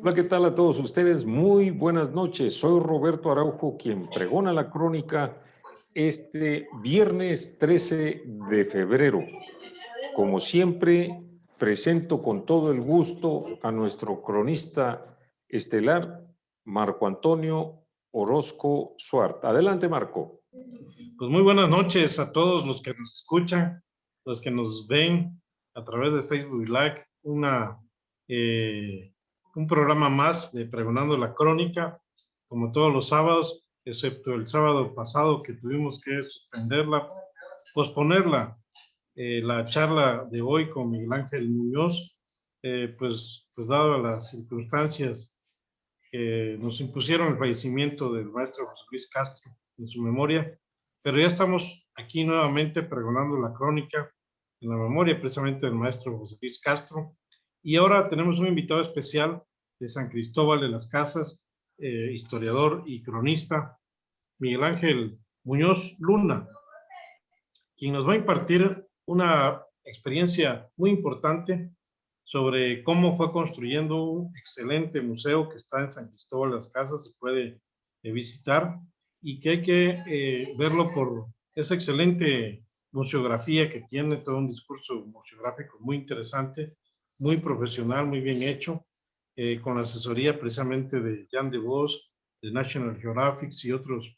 Hola, ¿qué tal a todos ustedes? Muy buenas noches. Soy Roberto Araujo, quien pregona la crónica este viernes 13 de febrero. Como siempre, presento con todo el gusto a nuestro cronista estelar, Marco Antonio Orozco Suart. Adelante, Marco. Pues muy buenas noches a todos los que nos escuchan, los que nos ven a través de Facebook Live, un programa más de Pregonando la Crónica, como todos los sábados, excepto el sábado pasado que tuvimos que posponerla, la charla de hoy con Miguel Ángel Muñoz, pues dado las circunstancias que nos impusieron el fallecimiento del maestro José Luis Castro en su memoria, pero ya estamos aquí nuevamente pregonando la crónica en la memoria precisamente del maestro José Luis Castro. Y ahora tenemos un invitado especial de San Cristóbal de las Casas, historiador y cronista, Miguel Ángel Muñoz Luna, quien nos va a impartir una experiencia muy importante sobre cómo fue construyendo un excelente museo que está en San Cristóbal de las Casas, se puede visitar, y que hay que verlo por esa excelente museografía que tiene, todo un discurso museográfico muy interesante, muy profesional, muy bien hecho, con la asesoría precisamente de Jan de Vos, de National Geographic y otros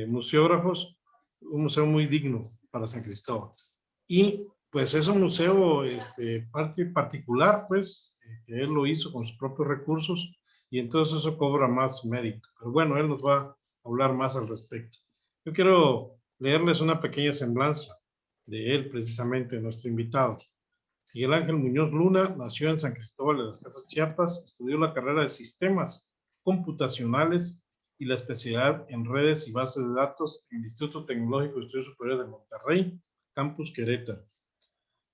museógrafos, un museo muy digno para San Cristóbal. Y pues es un museo particular, pues, que él lo hizo con sus propios recursos y entonces eso cobra más mérito. Pero bueno, él nos va a hablar más al respecto. Yo quiero leerles una pequeña semblanza de él, precisamente, nuestro invitado. Miguel Ángel Muñoz Luna nació en San Cristóbal de las Casas, Chiapas, estudió la carrera de Sistemas Computacionales y la especialidad en Redes y Bases de Datos en el Instituto Tecnológico de Estudios Superiores de Monterrey, Campus Querétaro.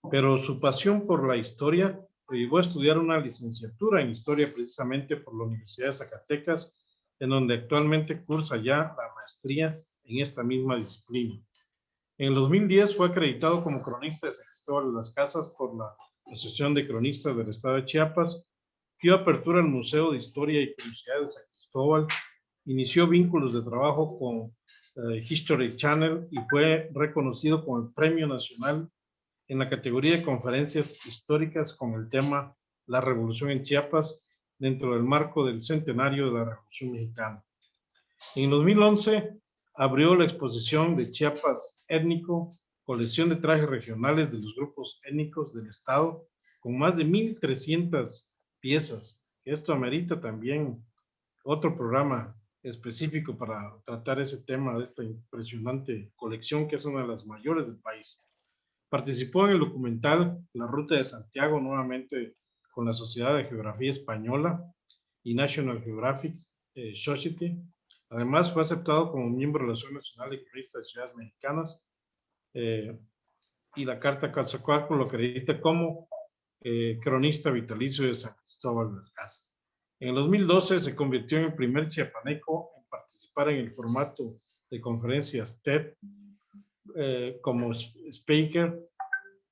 Pero su pasión por la historia lo llevó a estudiar una licenciatura en historia precisamente por la Universidad de Zacatecas, en donde actualmente cursa ya la maestría en esta misma disciplina. En el 2010 fue acreditado como cronista de San Cristóbal de las Casas por la Asociación de Cronistas del Estado de Chiapas, dio apertura al Museo de Historia y Curiosidades de San Cristóbal, inició vínculos de trabajo con History Channel y fue reconocido con el Premio Nacional en la categoría de conferencias históricas con el tema La Revolución en Chiapas dentro del marco del centenario de la Revolución Mexicana. En 2011 abrió la exposición de Chiapas Étnico, colección de trajes regionales de los grupos étnicos del estado, con más de 1,300 piezas. Esto amerita también otro programa específico para tratar ese tema de esta impresionante colección que es una de las mayores del país. Participó en el documental La Ruta de Santiago, nuevamente con la Sociedad de Geografía Española y National Geographic Society. Además, fue aceptado como miembro de la Asociación Nacional de Cronistas de Ciudades Mexicanas y la Carta Quetzalcóatl lo acredita como cronista vitalicio de San Cristóbal de las Casas. En el 2012 se convirtió en el primer chiapaneco en participar en el formato de conferencias TED como speaker,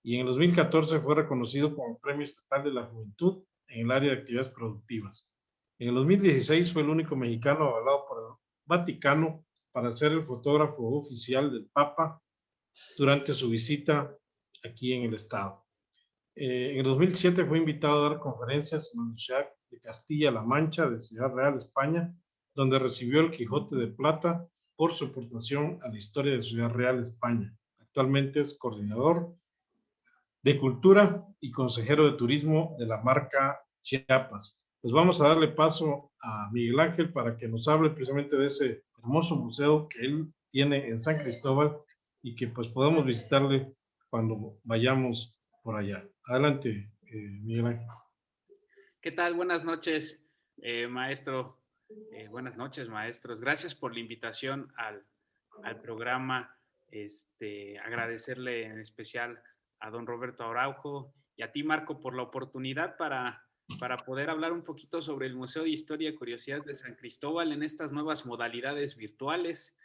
y en el 2014 fue reconocido como Premio Estatal de la Juventud en el área de actividades productivas. En el 2016 fue el único mexicano avalado por el Vaticano para ser el fotógrafo oficial del Papa durante su visita aquí en el estado. En el 2007 fue invitado a dar conferencias en la Universidad de Castilla-La Mancha de Ciudad Real, España, donde recibió el Quijote de Plata por su aportación a la historia de Ciudad Real, España. Actualmente es coordinador de Cultura y consejero de Turismo de la marca Chiapas. Pues vamos a darle paso a Miguel Ángel para que nos hable precisamente de ese hermoso museo que él tiene en San Cristóbal y que pues podamos visitarle cuando vayamos por allá. Adelante, Miguel Ángel. ¿Qué tal? Buenas noches, maestro. Buenas noches, maestros. Gracias por la invitación al programa. Agradecerle en especial a don Roberto Araujo y a ti, Marco, por la oportunidad para poder hablar un poquito sobre el Museo de Historia y Curiosidades de San Cristóbal en estas nuevas modalidades virtuales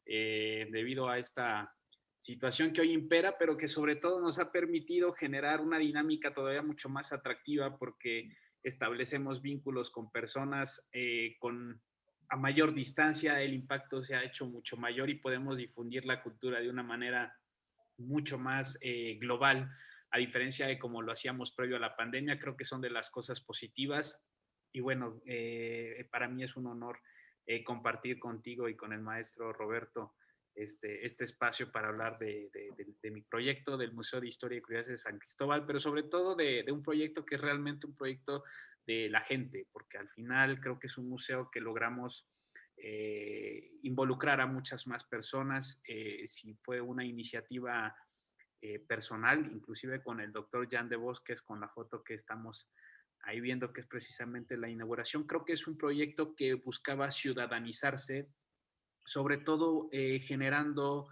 debido a esta situación que hoy impera, pero que sobre todo nos ha permitido generar una dinámica todavía mucho más atractiva porque establecemos vínculos con personas a mayor distancia, el impacto se ha hecho mucho mayor y podemos difundir la cultura de una manera mucho más global, a diferencia de como lo hacíamos previo a la pandemia. Creo que son de las cosas positivas y bueno, para mí es un honor compartir contigo y con el maestro Roberto este espacio para hablar de mi proyecto, del Museo de Historia y Curiosidades de San Cristóbal, pero sobre todo de un proyecto que es realmente un proyecto de la gente, porque al final creo que es un museo que logramos involucrar a muchas más personas. Si fue una iniciativa personal, inclusive con el doctor Jan de Bosques, con la foto que estamos ahí viendo, que es precisamente la inauguración. Creo que es un proyecto que buscaba ciudadanizarse, sobre todo generando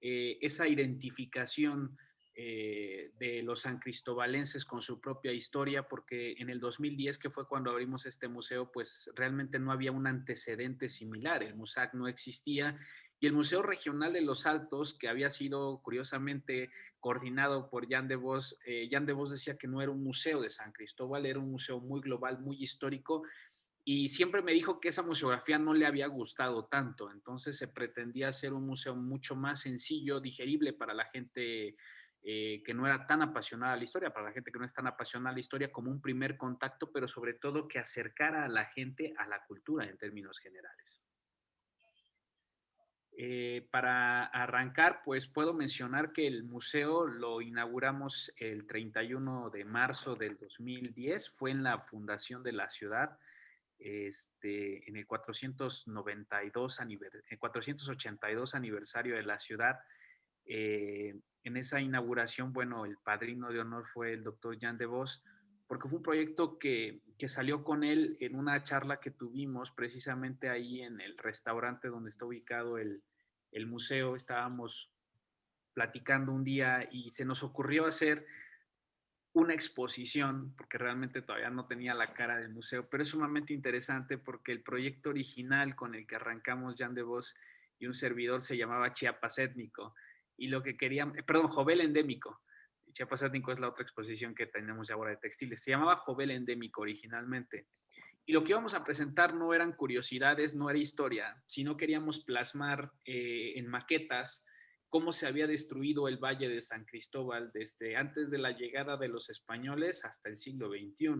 esa identificación de los sancristobalenses con su propia historia, porque en el 2010, que fue cuando abrimos este museo, pues realmente no había un antecedente similar. El MUSAC no existía y el Museo Regional de los Altos, que había sido curiosamente coordinado por Jan de Vos, Jan de Vos decía que no era un museo de San Cristóbal, era un museo muy global, muy histórico, y siempre me dijo que esa museografía no le había gustado tanto, entonces se pretendía hacer un museo mucho más sencillo, digerible para la gente que no era tan apasionada a la historia, para la gente que no es tan apasionada a la historia, como un primer contacto, pero sobre todo que acercara a la gente a la cultura en términos generales. Para arrancar, pues puedo mencionar que el museo lo inauguramos el 31 de marzo del 2010, fue en la fundación de la ciudad, en el 482 aniversario de la ciudad. En esa inauguración, bueno, el padrino de honor fue el doctor Jan de Vos, porque fue un proyecto que salió con él en una charla que tuvimos precisamente ahí en el restaurante donde está ubicado el museo. Estábamos platicando un día y se nos ocurrió hacer una exposición, porque realmente todavía no tenía la cara del museo, pero es sumamente interesante porque el proyecto original con el que arrancamos Jan de Vos y un servidor se llamaba Chiapas Étnico, y lo que querían, perdón, Jovel Endémico. Chiapas Étnico es la otra exposición que tenemos ahora de textiles. Se llamaba Jovel Endémico originalmente. Y lo que íbamos a presentar no eran curiosidades, no era historia, sino queríamos plasmar en maquetas cómo se había destruido el Valle de San Cristóbal desde antes de la llegada de los españoles hasta el siglo XXI.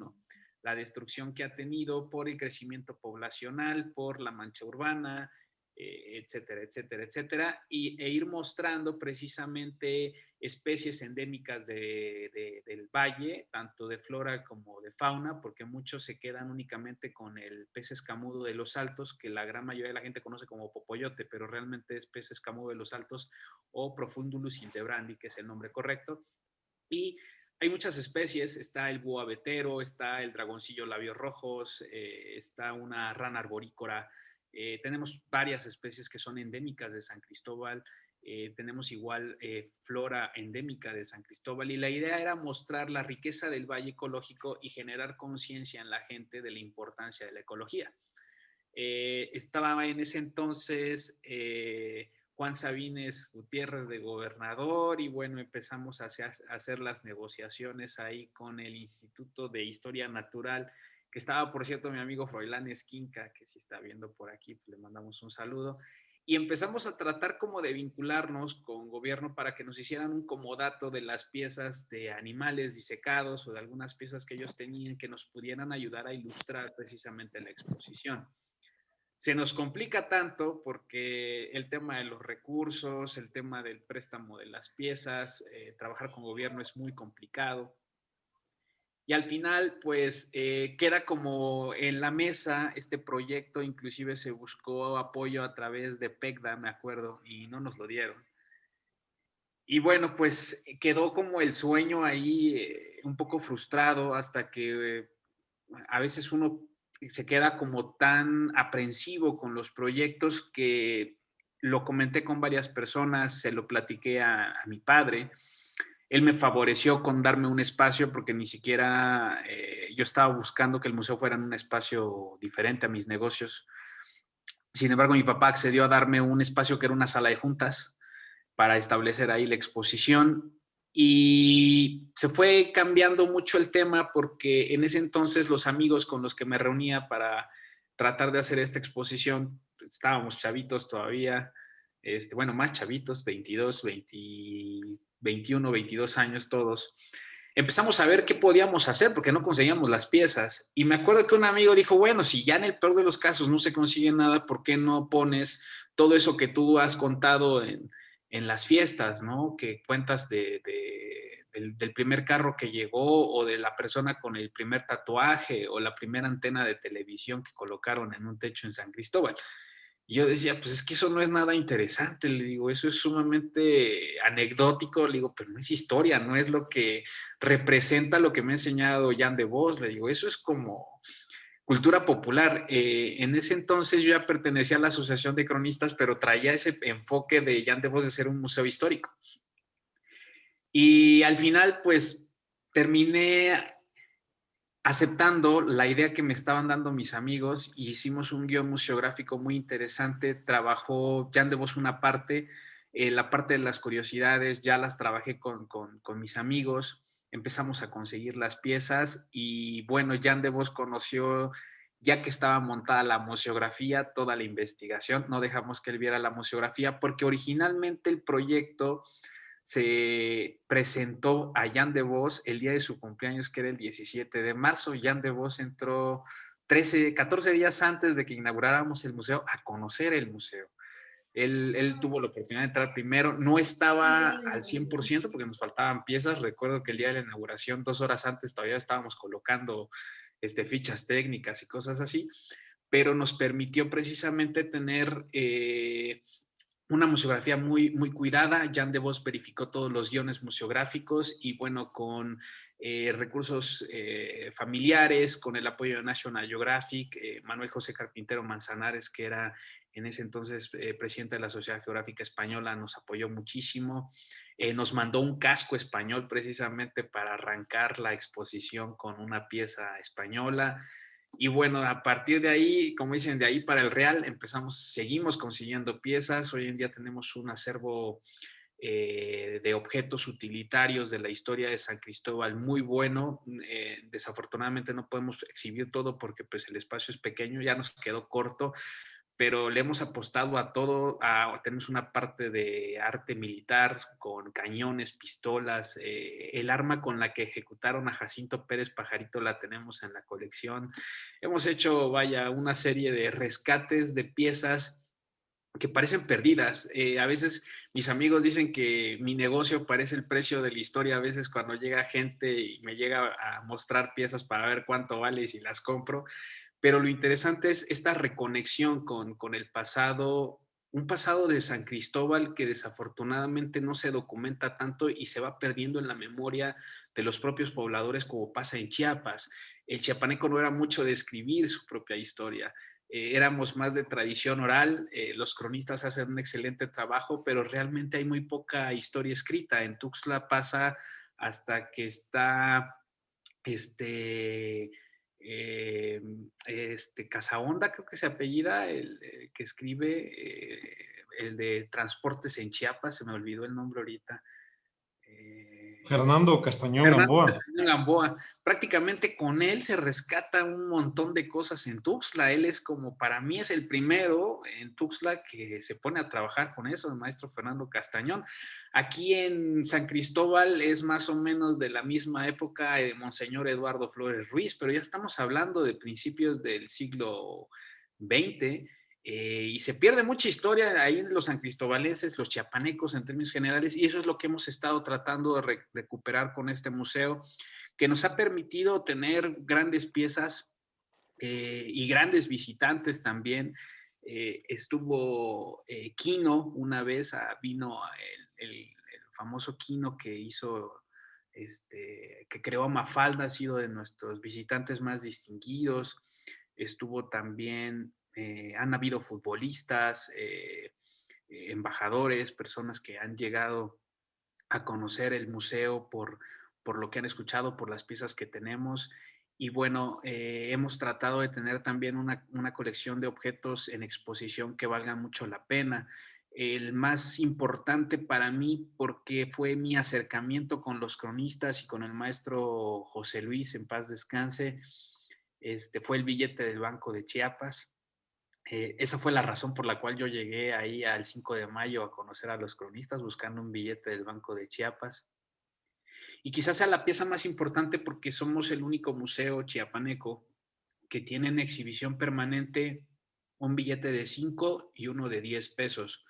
La destrucción que ha tenido por el crecimiento poblacional, por la mancha urbana, etcétera, etcétera, etcétera, e ir mostrando precisamente especies endémicas del valle, tanto de flora como de fauna, porque muchos se quedan únicamente con el pez escamudo de los Altos, que la gran mayoría de la gente conoce como popoyote, pero realmente es pez escamudo de los Altos o Profundulus hildebrandi, que es el nombre correcto. Y hay muchas especies, está el búho abetero, está el dragoncillo labios rojos, está una rana arborícola. Tenemos varias especies que son endémicas de San Cristóbal. Tenemos igual flora endémica de San Cristóbal, y la idea era mostrar la riqueza del valle ecológico y generar conciencia en la gente de la importancia de la ecología. Estaba en ese entonces Juan Sabines Gutiérrez de gobernador, y bueno, empezamos a hacer las negociaciones ahí con el Instituto de Historia Natural, que estaba, por cierto, mi amigo Froilán Esquinca, que si está viendo por aquí, pues le mandamos un saludo. Y empezamos a tratar como de vincularnos con gobierno para que nos hicieran un comodato de las piezas de animales disecados o de algunas piezas que ellos tenían que nos pudieran ayudar a ilustrar precisamente la exposición. Se nos complica tanto porque el tema de los recursos, el tema del préstamo de las piezas, trabajar con gobierno es muy complicado. Y al final, pues, queda como en la mesa este proyecto. Inclusive se buscó apoyo a través de PECDA, me acuerdo, y no nos lo dieron. Y bueno, pues quedó como el sueño ahí un poco frustrado hasta que a veces uno se queda como tan aprensivo con los proyectos que lo comenté con varias personas, se lo platiqué a mi padre. Él me favoreció con darme un espacio porque ni siquiera yo estaba buscando que el museo fuera en un espacio diferente a mis negocios. Sin embargo, mi papá accedió a darme un espacio que era una sala de juntas. para establecer ahí la exposición. Y se fue cambiando mucho el tema porque en ese entonces los amigos con los que me reunía para tratar de hacer esta exposición, pues, estábamos chavitos todavía, bueno, más chavitos, 22, 20, 21, 22 años todos. Empezamos a ver qué podíamos hacer porque no conseguíamos las piezas. Y me acuerdo que un amigo dijo, bueno, si ya en el peor de los casos no se consigue nada, ¿por qué no pones todo eso que tú has contado en las fiestas, ¿no? Que cuentas del primer carro que llegó o de la persona con el primer tatuaje o la primera antena de televisión que colocaron en un techo en San Cristóbal. Y yo decía, pues es que eso no es nada interesante, le digo, eso es sumamente anecdótico, le digo, pero no es historia, no es lo que representa lo que me ha enseñado Jan de Vos, le digo, eso es como cultura popular. En ese entonces yo ya pertenecía a la Asociación de Cronistas, pero traía ese enfoque de Jan de Vos de ser un museo histórico. Y al final, pues, terminé aceptando la idea que me estaban dando mis amigos y hicimos un guión museográfico muy interesante. Trabajó Jan de Vos una parte, la parte de las curiosidades, ya las trabajé con mis amigos, empezamos a conseguir las piezas y bueno, Jan de Vos conoció, ya que estaba montada la museografía, toda la investigación, no dejamos que él viera la museografía porque originalmente el proyecto se presentó a Jan de Vos el día de su cumpleaños, que era el 17 de marzo. Jan de Vos entró 14 días antes de que inauguráramos el museo a conocer el museo. Él tuvo la oportunidad de entrar primero, no estaba al 100% porque nos faltaban piezas. Recuerdo que el día de la inauguración, 2 horas antes, todavía estábamos colocando fichas técnicas y cosas así, pero nos permitió precisamente tener una museografía muy, muy cuidada. Jan de Vos verificó todos los guiones museográficos y bueno, con recursos familiares, con el apoyo de National Geographic, Manuel José Carpintero Manzanares, que era en ese entonces presidente de la Sociedad Geográfica Española, nos apoyó muchísimo. Nos mandó un casco español precisamente para arrancar la exposición con una pieza española. Y bueno, a partir de ahí, como dicen, de ahí para el Real, seguimos consiguiendo piezas. Hoy en día tenemos un acervo de objetos utilitarios de la historia de San Cristóbal muy bueno. Desafortunadamente no podemos exhibir todo porque pues el espacio es pequeño, ya nos quedó corto, pero le hemos apostado a todo. Tenemos una parte de arte militar con cañones, pistolas, el arma con la que ejecutaron a Jacinto Pérez Pajarito la tenemos en la colección. Hemos hecho, vaya, una serie de rescates de piezas que parecen perdidas. A veces mis amigos dicen que mi negocio parece el precio de la historia, a veces cuando llega gente y me llega a mostrar piezas para ver cuánto vale y si las compro. Pero lo interesante es esta reconexión con el pasado, un pasado de San Cristóbal que desafortunadamente no se documenta tanto y se va perdiendo en la memoria de los propios pobladores, como pasa en Chiapas. El chiapaneco no era mucho de escribir su propia historia. Éramos más de tradición oral. Los cronistas hacen un excelente trabajo, pero realmente hay muy poca historia escrita. En Tuxtla pasa hasta que está Casahonda, creo que se apellida, el que escribe, el de Transportes en Chiapas, se me olvidó el nombre ahorita. Fernando Castañón Fernando Gamboa. Castañón Gamboa. Prácticamente con él se rescata un montón de cosas en Tuxtla. Él es como, para mí es el primero en Tuxtla que se pone a trabajar con eso, el maestro Fernando Castañón. Aquí en San Cristóbal es más o menos de la misma época de Monseñor Eduardo Flores Ruiz, pero ya estamos hablando de principios del siglo XX. Y se pierde mucha historia ahí en los sancristobalenses, los chiapanecos en términos generales, y eso es lo que hemos estado tratando de recuperar con este museo, que nos ha permitido tener grandes piezas y grandes visitantes también. Estuvo Quino una vez, vino el famoso Quino que hizo, que creó a Mafalda, ha sido de nuestros visitantes más distinguidos. Estuvo también, han habido futbolistas, embajadores, personas que han llegado a conocer el museo por lo que han escuchado, por las piezas que tenemos. Y bueno, hemos tratado de tener también una colección de objetos en exposición que valgan mucho la pena. el más importante para mí porque fue mi acercamiento con los cronistas y con el maestro José Luis, en paz descanse. Fue el billete del Banco de Chiapas. Esa fue la razón por la cual yo llegué ahí al 5 de mayo a conocer a los cronistas buscando un billete del Banco de Chiapas. Y quizás sea la pieza más importante porque somos el único museo chiapaneco que tiene en exhibición permanente un billete de 5 y uno de 10 pesos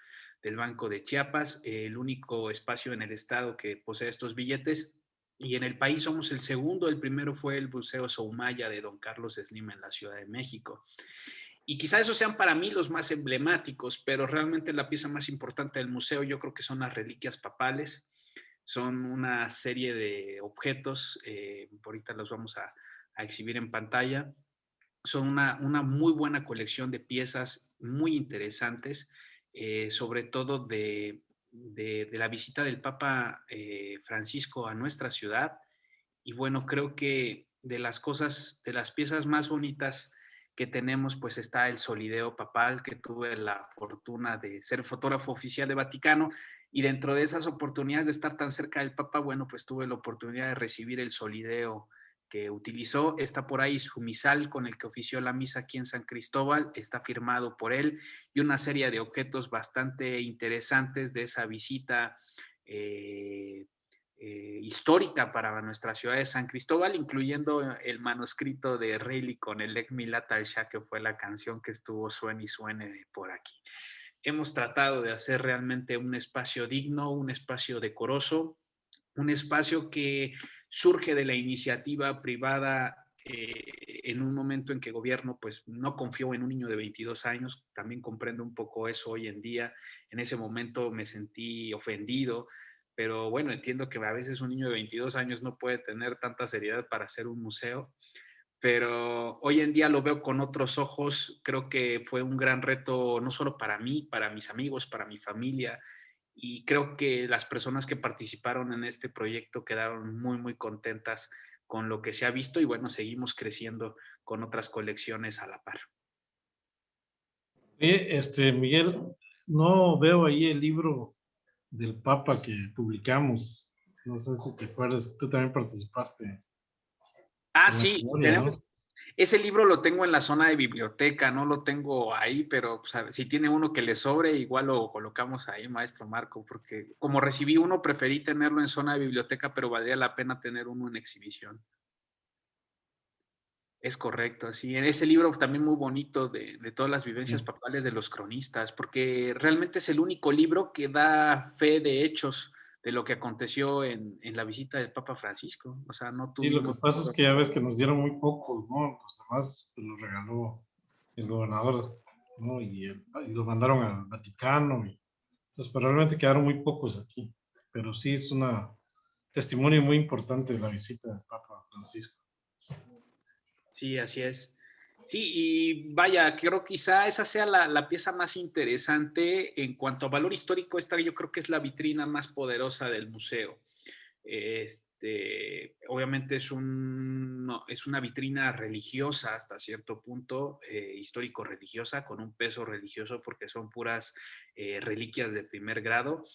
del Banco de Chiapas, el único espacio en el estado que posee estos billetes. Y en el país somos el segundo, el primero fue el Museo Soumaya de Don Carlos Slim en la Ciudad de México. Y quizá esos sean para mí los más emblemáticos, pero realmente la pieza más importante del museo yo creo que son las reliquias papales. Son una serie de objetos, ahorita los vamos a exhibir en pantalla. Son una muy buena colección de piezas muy interesantes, sobre todo de la visita del Papa Francisco a nuestra ciudad. Y bueno, creo que de las piezas más bonitas que tenemos, pues está el solideo papal, que tuve la fortuna de ser fotógrafo oficial de Vaticano, y dentro de esas oportunidades de estar tan cerca del Papa, bueno, pues tuve la oportunidad de recibir el solideo que utilizó. Está por ahí su misal con el que ofició la misa aquí en San Cristóbal, está firmado por él, y una serie de objetos bastante interesantes de esa visita histórica para nuestra ciudad de San Cristóbal, incluyendo el manuscrito de Reilly con el Ek Milat al Shah, que fue la canción que estuvo suene y suene por aquí. Hemos tratado de hacer realmente un espacio digno, un espacio decoroso, un espacio que surge de la iniciativa privada en un momento en que el gobierno pues no confió en un niño de 22 años. También comprendo un poco eso hoy en día. En ese momento me sentí ofendido, pero bueno, entiendo que a veces un niño de 22 años no puede tener tanta seriedad para hacer un museo, pero hoy en día lo veo con otros ojos. Creo que fue un gran reto, no solo para mí, para mis amigos, para mi familia, y creo que las personas que participaron en este proyecto quedaron muy, muy contentas con lo que se ha visto y bueno, seguimos creciendo con otras colecciones a la par. Miguel, no veo ahí el libro del Papa que publicamos. No sé si te acuerdas, tú también participaste Ah, en la sí, memoria, ¿no? ese libro lo tengo en la zona de biblioteca, no lo tengo ahí, pero pues, si tiene uno que le sobre, igual lo colocamos ahí, maestro Marco, porque como recibí uno, preferí tenerlo en zona de biblioteca, pero valdría la pena tener uno en exhibición. Es correcto, sí. En ese libro también muy bonito de todas las vivencias papales de los cronistas, porque realmente es el único libro que da fe de hechos de lo que aconteció en la visita del Papa Francisco. O sea, no Sí, lo que tuvimos... pasa es que ya ves que nos dieron muy pocos, ¿no? Los demás pues, los regaló el gobernador, ¿no? Y los mandaron al Vaticano. Entonces, pero realmente quedaron muy pocos aquí. Pero sí es un testimonio muy importante de la visita del Papa Francisco. Sí, así es. Sí, y vaya, creo quizá esa sea la pieza más interesante en cuanto a valor histórico. Esta yo creo que es la vitrina más poderosa del museo. Obviamente es una vitrina religiosa hasta cierto punto, histórico-religiosa, con un peso religioso porque son puras reliquias de primer grado.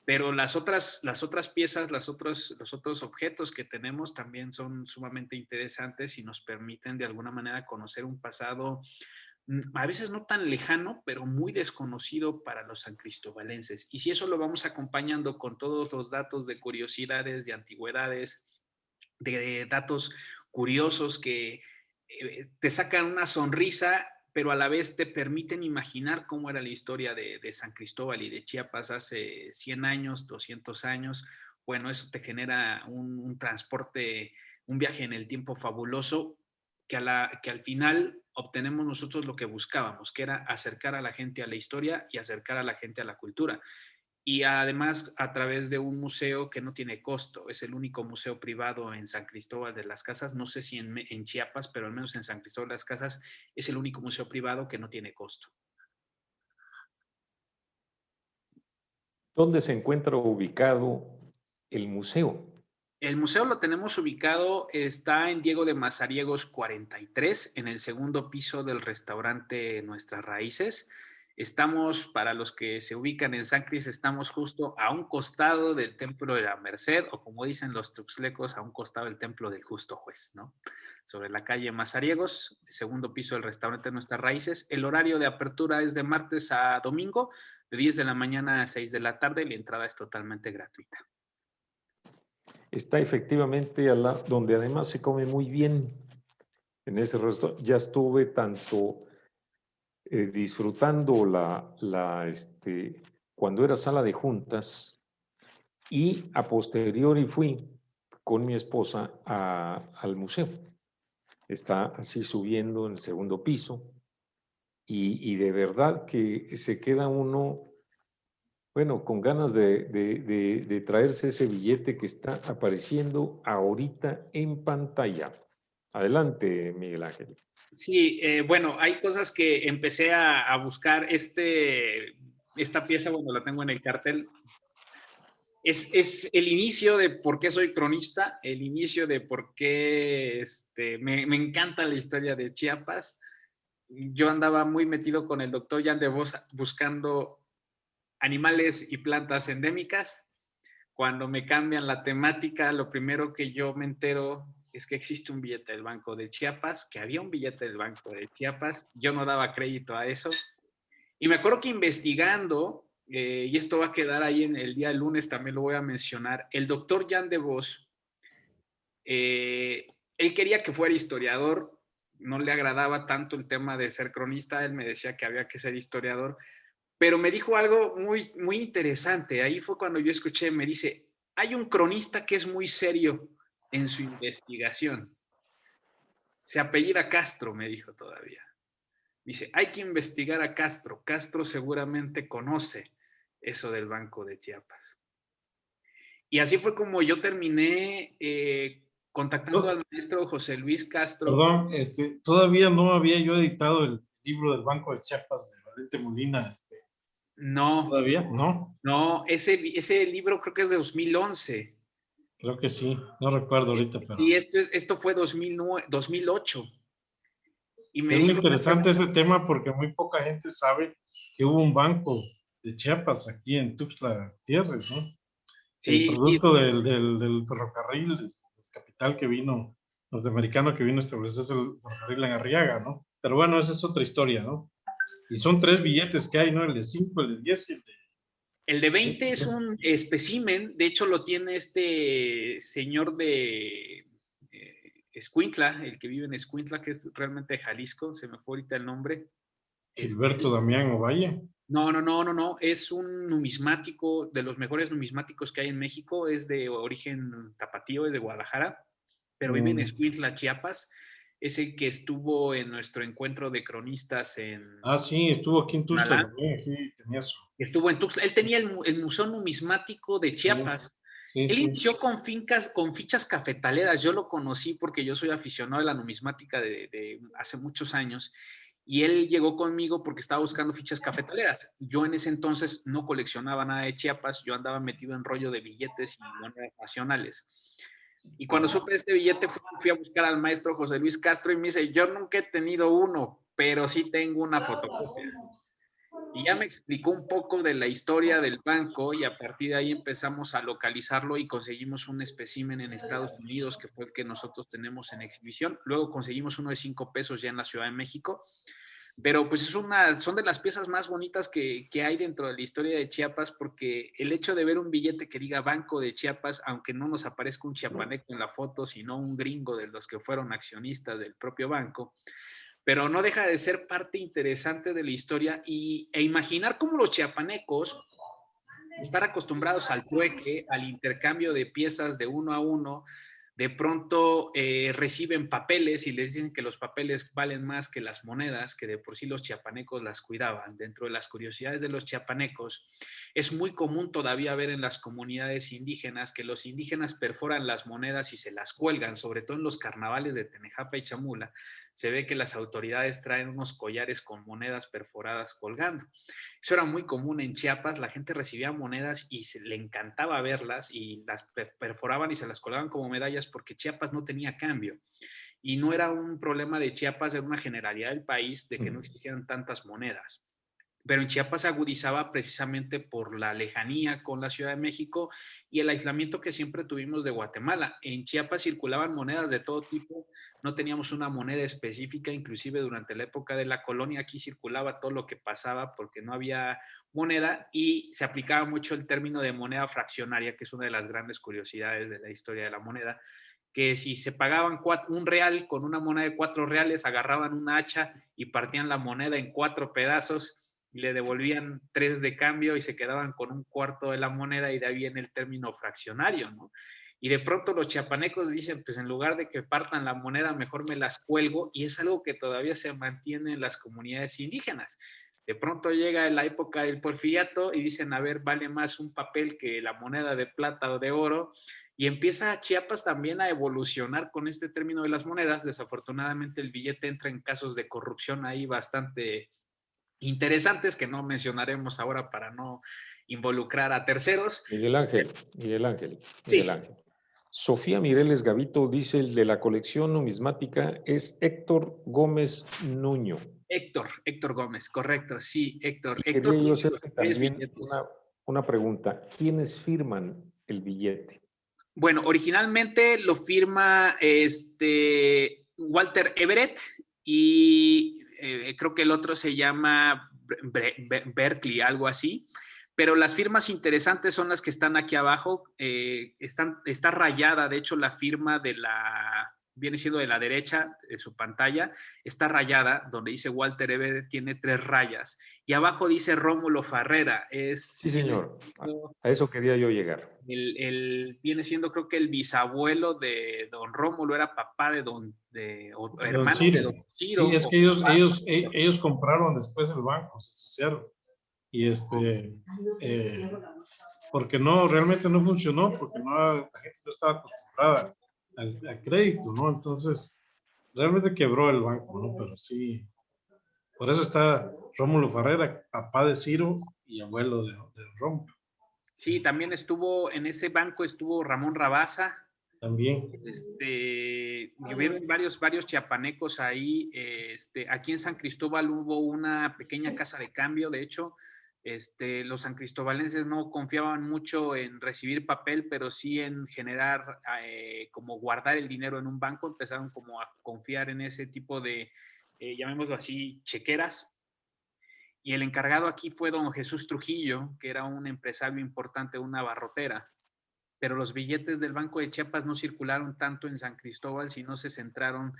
Pero las otras piezas, los otros objetos que tenemos también son sumamente interesantes y nos permiten de alguna manera conocer un pasado a veces no tan lejano, pero muy desconocido para los sancristobalenses. Y si eso lo vamos acompañando con todos los datos de curiosidades, de antigüedades, de datos curiosos que te sacan una sonrisa, pero a la vez te permiten imaginar cómo era la historia de San Cristóbal y de Chiapas hace 100 años, 200 años. Bueno, eso te genera un transporte, un viaje en el tiempo fabuloso que al final obtenemos nosotros lo que buscábamos, que era acercar a la gente a la historia y acercar a la gente a la cultura. Y además a través de un museo que no tiene costo. Es el único museo privado en San Cristóbal de las Casas. No sé si en Chiapas, pero al menos en San Cristóbal de las Casas es el único museo privado que no tiene costo. ¿Dónde se encuentra ubicado el museo? El museo lo tenemos ubicado, está en Diego de Mazariegos 43, en el segundo piso del restaurante Nuestras Raíces. Estamos, para los que se ubican en San Cris, estamos justo a un costado del Templo de la Merced, o como dicen los tuxtlecos, a un costado del Templo del Justo Juez, ¿no? Sobre la calle Mazariegos, segundo piso del restaurante Nuestras Raíces. El horario de apertura es de martes a domingo, de 10 de la mañana a 6 de la tarde, y la entrada es totalmente gratuita. Está efectivamente donde además se come muy bien. En ese restaurante ya estuve tanto disfrutando cuando era sala de juntas, y a posteriori fui con mi esposa al museo. Está así subiendo en el segundo piso, y de verdad que se queda uno, bueno, con ganas de traerse ese billete que está apareciendo ahorita en pantalla. Adelante, Miguel Ángel. Sí, bueno, hay cosas que empecé a buscar. Esta pieza, bueno, la tengo en el cartel. Es el inicio de por qué soy cronista, el inicio de por qué me encanta la historia de Chiapas. Yo andaba muy metido con el doctor Jan de Vos buscando animales y plantas endémicas. Cuando me cambian la temática, lo primero que yo me entero es que existe un billete del Banco de Chiapas, que había un billete del Banco de Chiapas. Yo no daba crédito a eso. Y me acuerdo que investigando, y esto va a quedar ahí en el día lunes, también lo voy a mencionar, el doctor Jan de Vos, él quería que fuera historiador, no le agradaba tanto el tema de ser cronista, él me decía que había que ser historiador, pero me dijo algo muy, muy interesante. Ahí fue cuando yo escuché, me dice, hay un cronista que es muy serio en su investigación. Se apellida Castro, me dijo todavía. Dice, hay que investigar a Castro. Castro seguramente conoce eso del Banco de Chiapas. Y así fue como yo terminé contactando al maestro José Luis Castro. Perdón, todavía no había yo editado el libro del Banco de Chiapas de Valente Molina. No, ¿Todavía? No, no, ese libro creo que es de 2011. creo que sí, no recuerdo ahorita, pero Sí, esto fue 2008. Y me es muy dijo, interesante ese tema porque muy poca gente sabe que hubo un banco de Chiapas aquí en Tuxtla Gutiérrez, ¿no? El sí, sí, producto del ferrocarril, el capital que vino, norteamericano que vino a establecerse el ferrocarril en Arriaga, ¿no? Pero bueno, esa es otra historia, ¿no? Y son 3 billetes que hay, ¿no? El de 5, el de 10 y el de... el de 20 es un espécimen, de hecho lo tiene este señor de Escuintla, el que vive en Escuintla, que es realmente Jalisco, se me fue ahorita el nombre. Gilberto Damián Ovalle. No, es un numismático, de los mejores numismáticos que hay en México, es de origen tapatío, es de Guadalajara, pero vive en Escuintla, Chiapas. Es el que estuvo en nuestro encuentro de cronistas en Ah, sí, estuvo aquí en Tuxtla Tonalá. también, aquí tenía su... Estuvo en Tuxtla. Él tenía el Museo Numismático de Chiapas. Sí, Él sí. inició con fichas cafetaleras. Yo lo conocí porque yo soy aficionado a la numismática de hace muchos años. Y él llegó conmigo porque estaba buscando fichas cafetaleras. Yo en ese entonces no coleccionaba nada de Chiapas. Yo andaba metido en rollo de billetes y monedas nacionales. Y cuando supe este billete, fui a buscar al maestro José Luis Castro y me dice, yo nunca he tenido uno, pero sí tengo una fotocopia. Y ya me explicó un poco de la historia del banco, y a partir de ahí empezamos a localizarlo y conseguimos un espécimen en Estados Unidos, que fue el que nosotros tenemos en exhibición. Luego conseguimos uno de 5 pesos ya en la Ciudad de México. Pero pues son de las piezas más bonitas que hay dentro de la historia de Chiapas, porque el hecho de ver un billete que diga Banco de Chiapas, aunque no nos aparezca un chiapaneco en la foto, sino un gringo de los que fueron accionistas del propio banco, pero no deja de ser parte interesante de la historia e imaginar cómo los chiapanecos, estar acostumbrados al trueque, al intercambio de piezas de uno a uno, de pronto reciben papeles y les dicen que los papeles valen más que las monedas, que de por sí los chiapanecos las cuidaban. Dentro de las curiosidades de los chiapanecos, es muy común todavía ver en las comunidades indígenas que los indígenas perforan las monedas y se las cuelgan, sobre todo en los carnavales de Tenejapa y Chamula. Se ve que las autoridades traen unos collares con monedas perforadas colgando. Eso era muy común en Chiapas, la gente recibía monedas y le encantaba verlas y las perforaban y se las colgaban como medallas porque Chiapas no tenía cambio. Y no era un problema de Chiapas, era una generalidad del país de que no existieran tantas monedas. pero en Chiapas se agudizaba precisamente por la lejanía con la Ciudad de México y el aislamiento que siempre tuvimos de Guatemala. En Chiapas circulaban monedas de todo tipo, no teníamos una moneda específica, inclusive durante la época de la colonia aquí circulaba todo lo que pasaba porque no había moneda y se aplicaba mucho el término de moneda fraccionaria, que es una de las grandes curiosidades de la historia de la moneda, que si se pagaban un real con una moneda de 4 reales, agarraban una hacha y partían la moneda en 4 pedazos y le devolvían 3 de cambio y se quedaban con un cuarto de la moneda y de ahí viene el término fraccionario, ¿no? Y de pronto los chiapanecos dicen, pues en lugar de que partan la moneda, mejor me las cuelgo, y es algo que todavía se mantiene en las comunidades indígenas. De pronto llega la época del porfiriato y dicen, a ver, vale más un papel que la moneda de plata o de oro, y empieza Chiapas también a evolucionar con este término de las monedas. Desafortunadamente el billete entra en casos de corrupción ahí bastante interesantes que no mencionaremos ahora para no involucrar a terceros. Miguel Ángel, Miguel Ángel, Miguel Sí, Ángel. Sofía Mireles Gavito dice el de la colección numismática es Héctor Gómez Nuño. Héctor Gómez, correcto, sí, Héctor. Y Héctor quería yo tiene los hacerte tres también billetes. una pregunta. ¿Quiénes firman el billete? Bueno, originalmente lo firma Walter Everett y creo que el otro se llama Berkeley, algo así. Pero las firmas interesantes son las que están aquí abajo. Está rayada, de hecho, la firma viene siendo de la derecha de su pantalla, está rayada, donde dice Walter Everett, tiene 3 rayas. Y abajo dice Rómulo Farrera, Sí, señor. A eso quería yo llegar. viene siendo creo que el bisabuelo de don Rómulo, era papá de o Don hermano de Ciro. don Ciro. Sí, es O que papá. ellos compraron después el banco, se asociaron. Y porque no, realmente no funcionó, porque no, la gente no estaba acostumbrada al crédito, ¿no? Entonces, realmente quebró el banco, ¿no? Pero sí, por eso está Rómulo Farrera, papá de Ciro y abuelo de Rómulo. Sí, también estuvo en ese banco, estuvo Ramón Rabasa. También. Y hubieron varios chiapanecos ahí. Aquí en San Cristóbal hubo una pequeña casa de cambio, de hecho. Los san cristobalenses no confiaban mucho en recibir papel, pero sí en generar, como guardar el dinero en un banco. Empezaron como a confiar en ese tipo de, llamémoslo así, chequeras. Y el encargado aquí fue don Jesús Trujillo, que era un empresario importante, una barrotera. Pero los billetes del Banco de Chiapas no circularon tanto en San Cristóbal, sino se centraron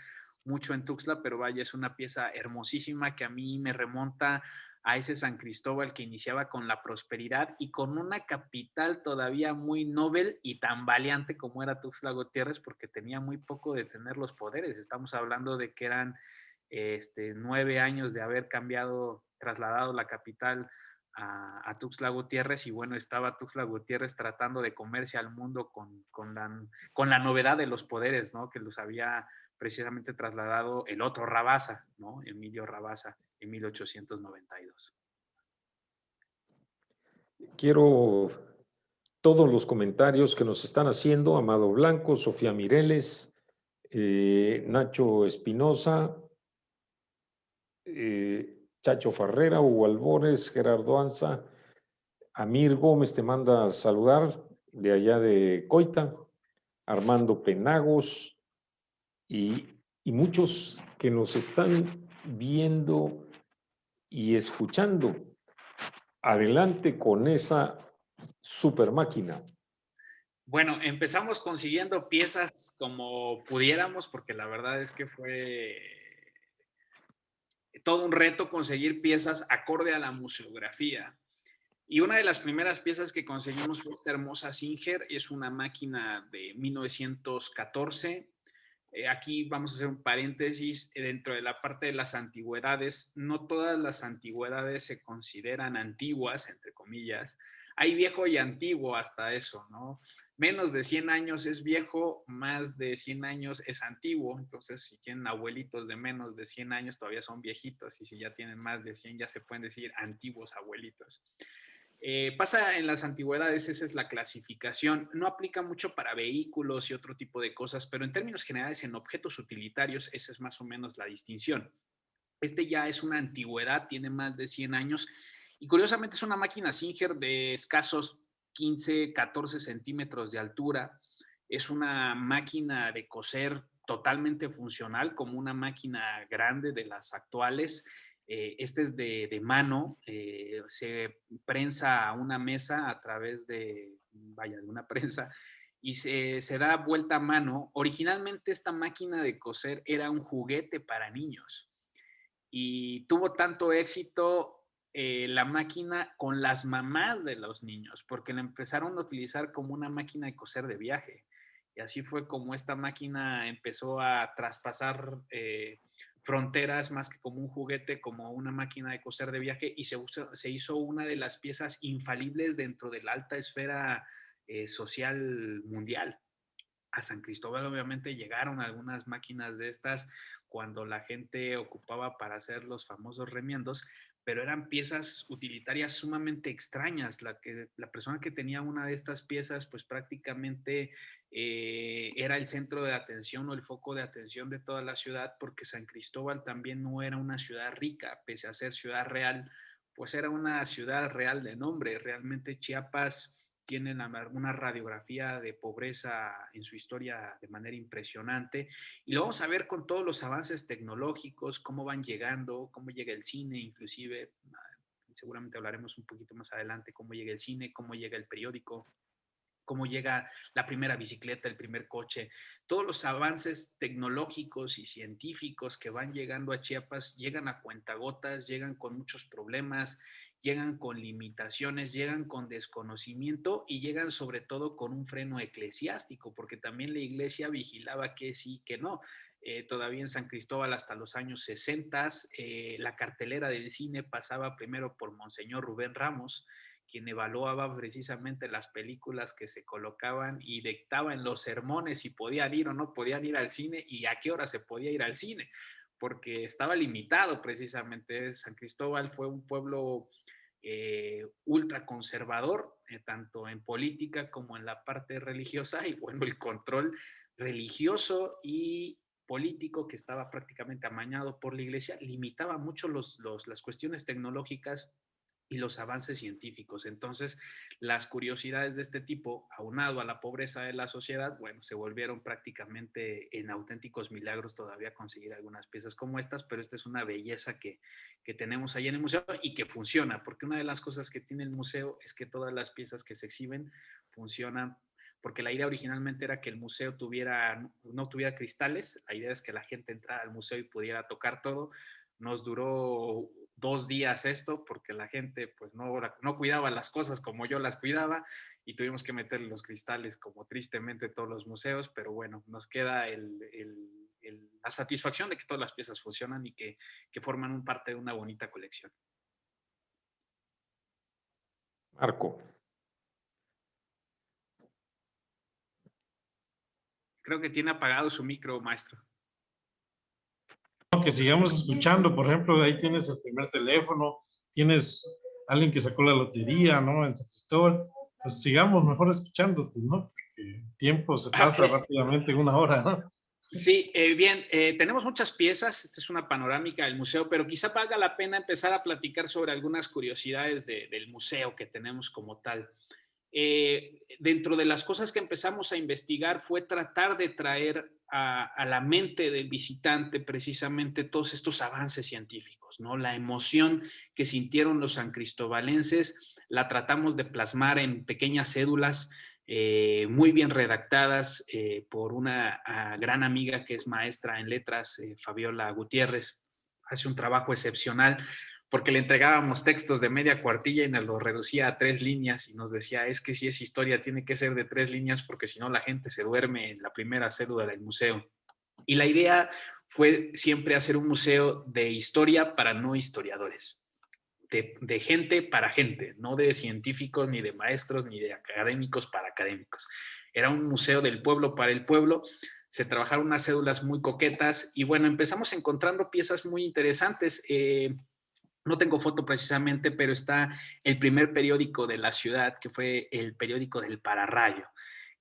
mucho en Tuxtla, pero vaya, es una pieza hermosísima que a mí me remonta a ese San Cristóbal que iniciaba con la prosperidad y con una capital todavía muy noble y tan valiente como era Tuxtla Gutiérrez, porque tenía muy poco de tener los poderes. Estamos hablando de que eran 9 años de haber cambiado, trasladado la capital a Tuxtla Gutiérrez, y bueno, estaba Tuxtla Gutiérrez tratando de comerse al mundo con la novedad de los poderes, ¿no? Que los había precisamente trasladado el otro Rabasa, ¿no? Emilio Rabasa, en 1892. Quiero todos los comentarios que nos están haciendo, Amado Blanco, Sofía Mireles, Nacho Espinosa, Chacho Farrera, Hugo Albores, Gerardo Anza, Amir Gómez te manda a saludar de allá de Coita, Armando Penagos y muchos que nos están viendo y escuchando. Adelante con esa super máquina. Bueno, empezamos consiguiendo piezas como pudiéramos, porque la verdad es que fue todo un reto conseguir piezas acorde a la museografía. Y una de las primeras piezas que conseguimos fue esta hermosa Singer. Es una máquina de 1914. Aquí vamos a hacer un paréntesis dentro de la parte de las antigüedades. No todas las antigüedades se consideran antiguas, entre comillas. Hay viejo y antiguo hasta eso, ¿no? Menos de 100 años es viejo, más de 100 años es antiguo. Entonces, si tienen abuelitos de menos de 100 años, todavía son viejitos. Y si ya tienen más de 100, ya se pueden decir antiguos abuelitos. Pasa en las antigüedades, esa es la clasificación. No aplica mucho para vehículos y otro tipo de cosas, pero en términos generales, en objetos utilitarios, esa es más o menos la distinción. Este ya es una antigüedad, tiene más de 100 años y curiosamente es una máquina Singer de escasos 15, 14 centímetros de altura. Es una máquina de coser totalmente funcional, como una máquina grande de las actuales. Este es de mano, se prensa a una mesa a través de, vaya, de una prensa y se da vuelta a mano. Originalmente esta máquina de coser era un juguete para niños y tuvo tanto éxito la máquina con las mamás de los niños, porque la empezaron a utilizar como una máquina de coser de viaje. Y así fue como esta máquina empezó a traspasar fronteras más que como un juguete, como una máquina de coser de viaje y se hizo una de las piezas infalibles dentro de la alta esfera social mundial. A San Cristóbal obviamente llegaron algunas máquinas de estas cuando la gente ocupaba para hacer los famosos remiendos, pero eran piezas utilitarias sumamente extrañas. La persona que tenía una de estas piezas, pues prácticamente era el centro de atención o el foco de atención de toda la ciudad, porque San Cristóbal también no era una ciudad rica, pese a ser ciudad real, pues era una ciudad real de nombre. Realmente Chiapas tienen una radiografía de pobreza en su historia de manera impresionante. Y lo vamos a ver con todos los avances tecnológicos, cómo van llegando, cómo llega el cine, inclusive, seguramente hablaremos un poquito más adelante, cómo llega el cine, cómo llega el periódico, cómo llega la primera bicicleta, el primer coche, todos los avances tecnológicos y científicos que van llegando a Chiapas llegan a cuentagotas, llegan con muchos problemas, llegan con limitaciones, llegan con desconocimiento y llegan sobre todo con un freno eclesiástico, porque también la iglesia vigilaba que sí, que no. Todavía en San Cristóbal hasta los años 60, la cartelera del cine pasaba primero por Monseñor Rubén Ramos, quien evaluaba precisamente las películas que se colocaban y dictaban los sermones si podían ir o no podían ir al cine y a qué hora se podía ir al cine, porque estaba limitado precisamente. San Cristóbal fue un pueblo ultraconservador, tanto en política como en la parte religiosa, y bueno, el control religioso y político que estaba prácticamente amañado por la iglesia limitaba mucho las cuestiones tecnológicas y los avances científicos. Entonces, las curiosidades de este tipo, aunado a la pobreza de la sociedad, bueno, se volvieron prácticamente en auténticos milagros todavía conseguir algunas piezas como estas, pero esta es una belleza que tenemos ahí en el museo y que funciona, porque una de las cosas que tiene el museo es que todas las piezas que se exhiben funcionan, porque la idea originalmente era que el museo no tuviera cristales, la idea es que la gente entrara al museo y pudiera tocar todo. Nos duró 2 días esto porque la gente pues no cuidaba las cosas como yo las cuidaba y tuvimos que meterle los cristales como tristemente todos los museos, pero bueno, nos queda la satisfacción de que todas las piezas funcionan y que forman un parte de una bonita colección. Marco. Creo que tiene apagado su micro, maestro. Que sigamos escuchando, por ejemplo, ahí tienes el primer teléfono, tienes alguien que sacó la lotería, ¿no? En San Cristóbal, pues sigamos mejor escuchándote, ¿no? Porque el tiempo se pasa rápidamente en una hora, ¿no? Sí, bien, tenemos muchas piezas, esta es una panorámica del museo, pero quizá valga la pena empezar a platicar sobre algunas curiosidades del museo que tenemos como tal. Dentro de las cosas que empezamos a investigar fue tratar de traer a la mente del visitante precisamente todos estos avances científicos, ¿no? La emoción que sintieron los sancristobalenses la tratamos de plasmar en pequeñas cédulas muy bien redactadas por una gran amiga que es maestra en letras, Fabiola Gutiérrez. Hace un trabajo excepcional porque le entregábamos textos de media cuartilla y nos lo reducía a 3 líneas y nos decía, es que si es historia tiene que ser de 3 líneas porque si no la gente se duerme en la primera cédula del museo. Y la idea fue siempre hacer un museo de historia para no historiadores. De gente para gente, no de científicos, ni de maestros, ni de académicos para académicos. Era un museo del pueblo para el pueblo. Se trabajaron unas cédulas muy coquetas y bueno, empezamos encontrando piezas muy interesantes. No tengo foto precisamente, pero está el primer periódico de la ciudad, que fue el periódico del Pararrayo,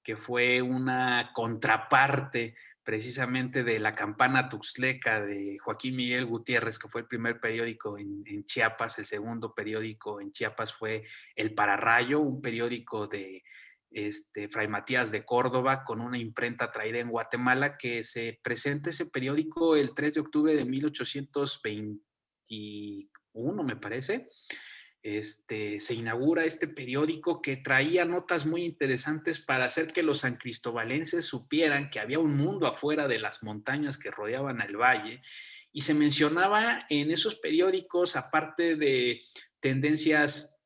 que fue una contraparte precisamente de la campana tuxtleca de Joaquín Miguel Gutiérrez, que fue el primer periódico en Chiapas. El segundo periódico en Chiapas fue El Pararrayo, un periódico de Fray Matías de Córdoba, con una imprenta traída en Guatemala, que se presenta ese periódico el 3 de octubre de 1821, me parece. Se inaugura este periódico que traía notas muy interesantes para hacer que los sancristobalenses supieran que había un mundo afuera de las montañas que rodeaban el valle, y se mencionaba en esos periódicos, aparte de tendencias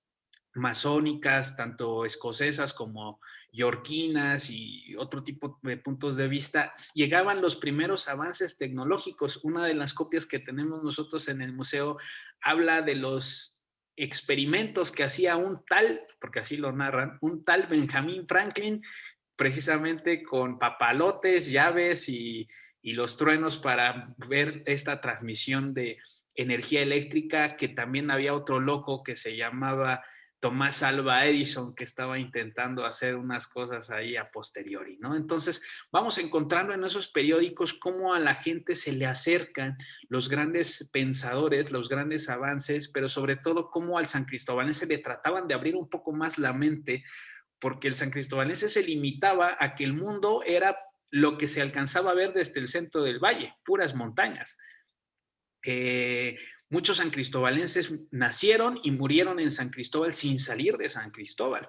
masónicas, tanto escocesas como yorquinas y otro tipo de puntos de vista, llegaban los primeros avances tecnológicos. Una de las copias que tenemos nosotros en el museo habla de los experimentos que hacía un tal, porque así lo narran, un tal Benjamin Franklin, precisamente con papalotes, llaves y los truenos para ver esta transmisión de energía eléctrica, que también había otro loco que se llamaba Tomás Alva Edison, que estaba intentando hacer unas cosas ahí a posteriori, ¿no? Entonces, vamos encontrando en esos periódicos cómo a la gente se le acercan los grandes pensadores, los grandes avances, pero sobre todo cómo al san cristobalense le trataban de abrir un poco más la mente, porque el san cristobalense se limitaba a que el mundo era lo que se alcanzaba a ver desde el centro del valle, puras montañas. Muchos san cristobalenses nacieron y murieron en San Cristóbal sin salir de San Cristóbal.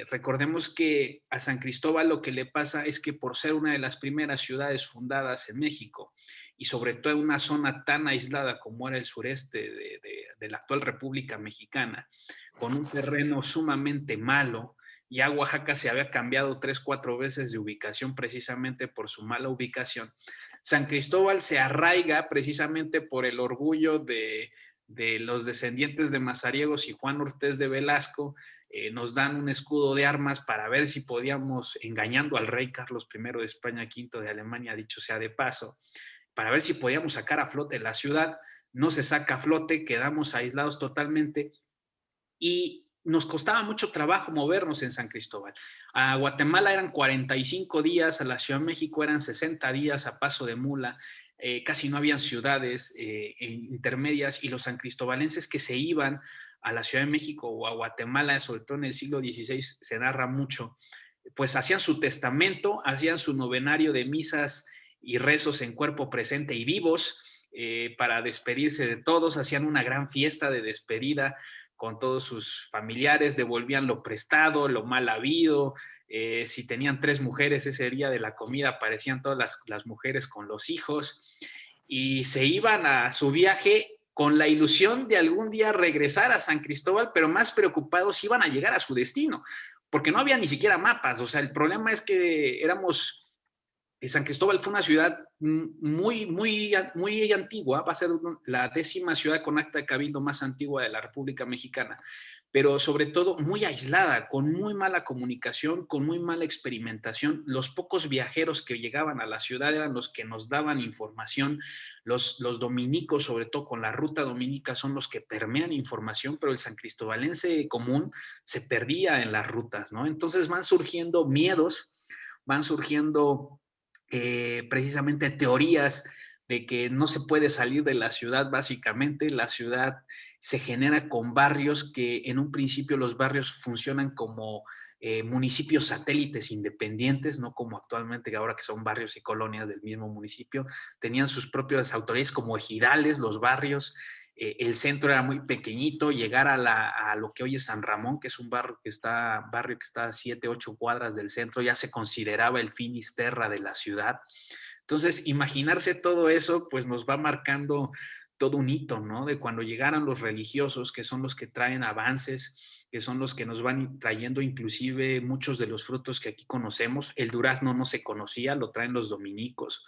Recordemos que a San Cristóbal lo que le pasa es que, por ser una de las primeras ciudades fundadas en México, y sobre todo en una zona tan aislada como era el sureste de la actual República Mexicana, con un terreno sumamente malo, ya Oaxaca se había cambiado 3, 4 veces de ubicación precisamente por su mala ubicación. San Cristóbal se arraiga precisamente por el orgullo de los descendientes de Mazariegos y Juan Ortiz de Velasco. Nos dan un escudo de armas para ver si podíamos, engañando al rey Carlos I de España, V de Alemania, dicho sea de paso, para ver si podíamos sacar a flote la ciudad. No se saca a flote, quedamos aislados totalmente, y nos costaba mucho trabajo movernos en San Cristóbal. A Guatemala eran 45 días, a la Ciudad de México eran 60 días a paso de mula. Casi no habían ciudades intermedias, y los san cristobalenses que se iban a la Ciudad de México o a Guatemala, sobre todo en el siglo XVI, se narra mucho, pues hacían su testamento, hacían su novenario de misas y rezos en cuerpo presente y vivos, para despedirse de todos. Hacían una gran fiesta de despedida con todos sus familiares, devolvían lo prestado, lo mal habido. Si tenían 3 mujeres, ese día de la comida aparecían todas las mujeres con los hijos, y se iban a su viaje con la ilusión de algún día regresar a San Cristóbal, pero más preocupados iban a llegar a su destino, porque no había ni siquiera mapas. O sea, el problema es que San Cristóbal fue una ciudad muy antigua, va a ser la 10ª ciudad con acta de cabildo más antigua de la República Mexicana, pero sobre todo muy aislada, con muy mala comunicación, con muy mala experimentación. Los pocos viajeros que llegaban a la ciudad eran los que nos daban información. Los dominicos, sobre todo con la ruta dominica, son los que permean información, pero el san cristobalense común se perdía en las rutas, ¿no? Entonces van surgiendo miedos, van surgiendo precisamente teorías de que no se puede salir de la ciudad. Básicamente, la ciudad se genera con barrios que en un principio los barrios funcionan como municipios satélites independientes, no como actualmente, ahora que son barrios y colonias del mismo municipio. Tenían sus propias autoridades como ejidales, los barrios. El centro era muy pequeñito. Llegar a lo que hoy es San Ramón, que es un barrio que está a 7, 8 cuadras del centro, ya se consideraba el finisterra de la ciudad. Entonces, imaginarse todo eso, pues nos va marcando todo un hito, ¿no? De cuando llegaran los religiosos, que son los que traen avances, que son los que nos van trayendo inclusive muchos de los frutos que aquí conocemos. El durazno no se conocía, lo traen los dominicos.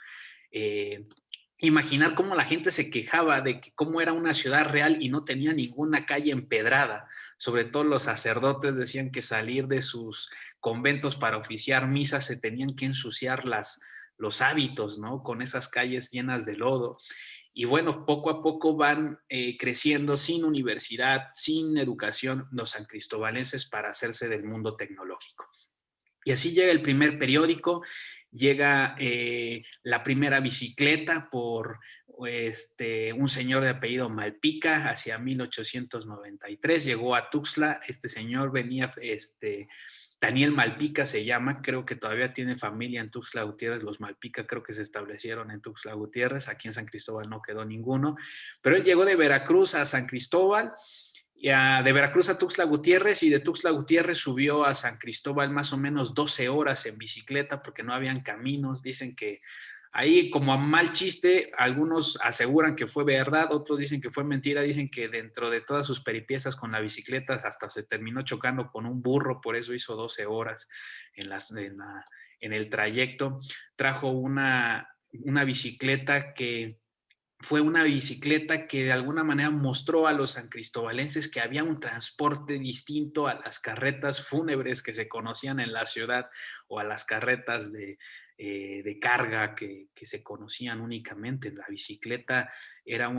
Imaginar cómo la gente se quejaba de que cómo era una ciudad real y no tenía ninguna calle empedrada. Sobre todo los sacerdotes decían que salir de sus conventos para oficiar misas se tenían que ensuciar los hábitos, ¿no? Con esas calles llenas de lodo. Y bueno, poco a poco van creciendo sin universidad, sin educación, los san cristobalenses para hacerse del mundo tecnológico. Y así llega el primer periódico, llega la primera bicicleta por un señor de apellido Malpica hacia 1893, llegó a Tuxtla, este señor venía, Daniel Malpica se llama, creo que todavía tiene familia en Tuxtla Gutiérrez, los Malpica creo que se establecieron en Tuxtla Gutiérrez, aquí en San Cristóbal no quedó ninguno, pero él llegó de Veracruz a San Cristóbal, de Veracruz a Tuxtla Gutiérrez, y de Tuxtla Gutiérrez subió a San Cristóbal más o menos 12 horas en bicicleta porque no habían caminos. Dicen que ahí, como a mal chiste, algunos aseguran que fue verdad, otros dicen que fue mentira. Dicen que dentro de todas sus peripiezas con la bicicleta hasta se terminó chocando con un burro, por eso hizo 12 horas en el trayecto. Trajo una bicicleta que fue una bicicleta que de alguna manera mostró a los sancristobalenses que había un transporte distinto a las carretas fúnebres que se conocían en la ciudad, o a las carretas de carga que se conocían únicamente. La bicicleta era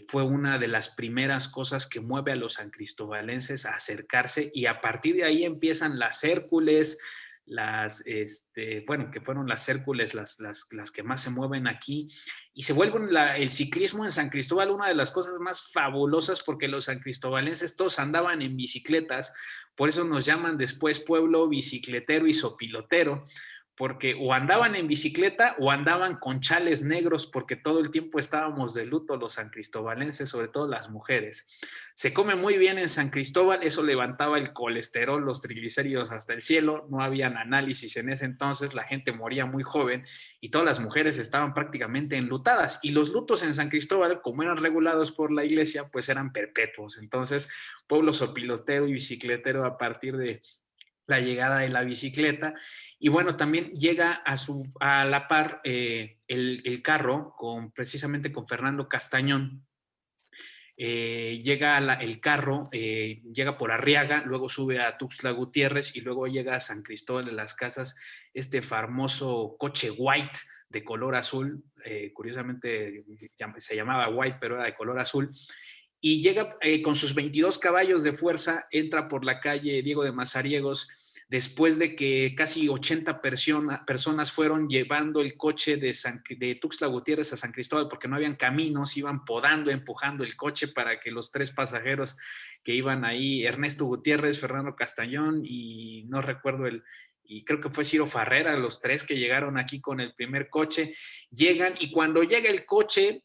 fue una de las primeras cosas que mueve a los sancristobalenses a acercarse, y a partir de ahí empiezan las Hércules, que fueron las Hércules las que más se mueven aquí, y se vuelve el ciclismo en San Cristóbal una de las cosas más fabulosas, porque los sancristobalenses todos andaban en bicicletas. Por eso nos llaman después pueblo bicicletero y sopilotero, porque o andaban en bicicleta o andaban con chales negros, porque todo el tiempo estábamos de luto los sancristobalenses, sobre todo las mujeres. Se come muy bien en San Cristóbal, eso levantaba el colesterol, los triglicéridos hasta el cielo, no habían análisis en ese entonces, la gente moría muy joven y todas las mujeres estaban prácticamente enlutadas, y los lutos en San Cristóbal, como eran regulados por la iglesia, pues eran perpetuos. Entonces, pueblo sopilotero y bicicletero a partir de la llegada de la bicicleta. Y bueno, también llega a la par el carro, precisamente con Fernando Castañón. Llega el carro, llega por Arriaga, luego sube a Tuxtla Gutiérrez y luego llega a San Cristóbal de las Casas, este famoso coche white de color azul, curiosamente se llamaba white, pero era de color azul, y llega con sus 22 caballos de fuerza, entra por la calle Diego de Mazariegos, después de que casi 80 personas fueron llevando el coche de Tuxtla Gutiérrez a San Cristóbal, porque no habían caminos, iban podando, empujando el coche para que los 3 pasajeros que iban ahí, Ernesto Gutiérrez, Fernando Castañón y no recuerdo y creo que fue Ciro Farrera, los 3 que llegaron aquí con el primer coche, llegan, y cuando llega el coche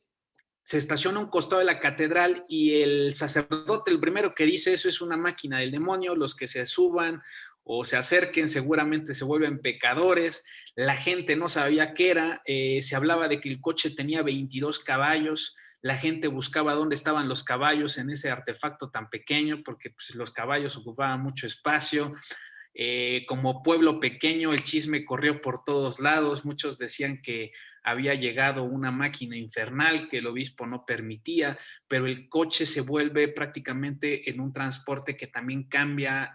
se estaciona a un costado de la catedral, y el sacerdote, el primero que dice: eso es una máquina del demonio, los que se suban o se acerquen seguramente se vuelven pecadores. La gente no sabía qué era, se hablaba de que el coche tenía 22 caballos, la gente buscaba dónde estaban los caballos en ese artefacto tan pequeño, porque pues, los caballos ocupaban mucho espacio. Como pueblo pequeño, el chisme corrió por todos lados. Muchos decían que había llegado una máquina infernal que el obispo no permitía, pero el coche se vuelve prácticamente en un transporte que también cambia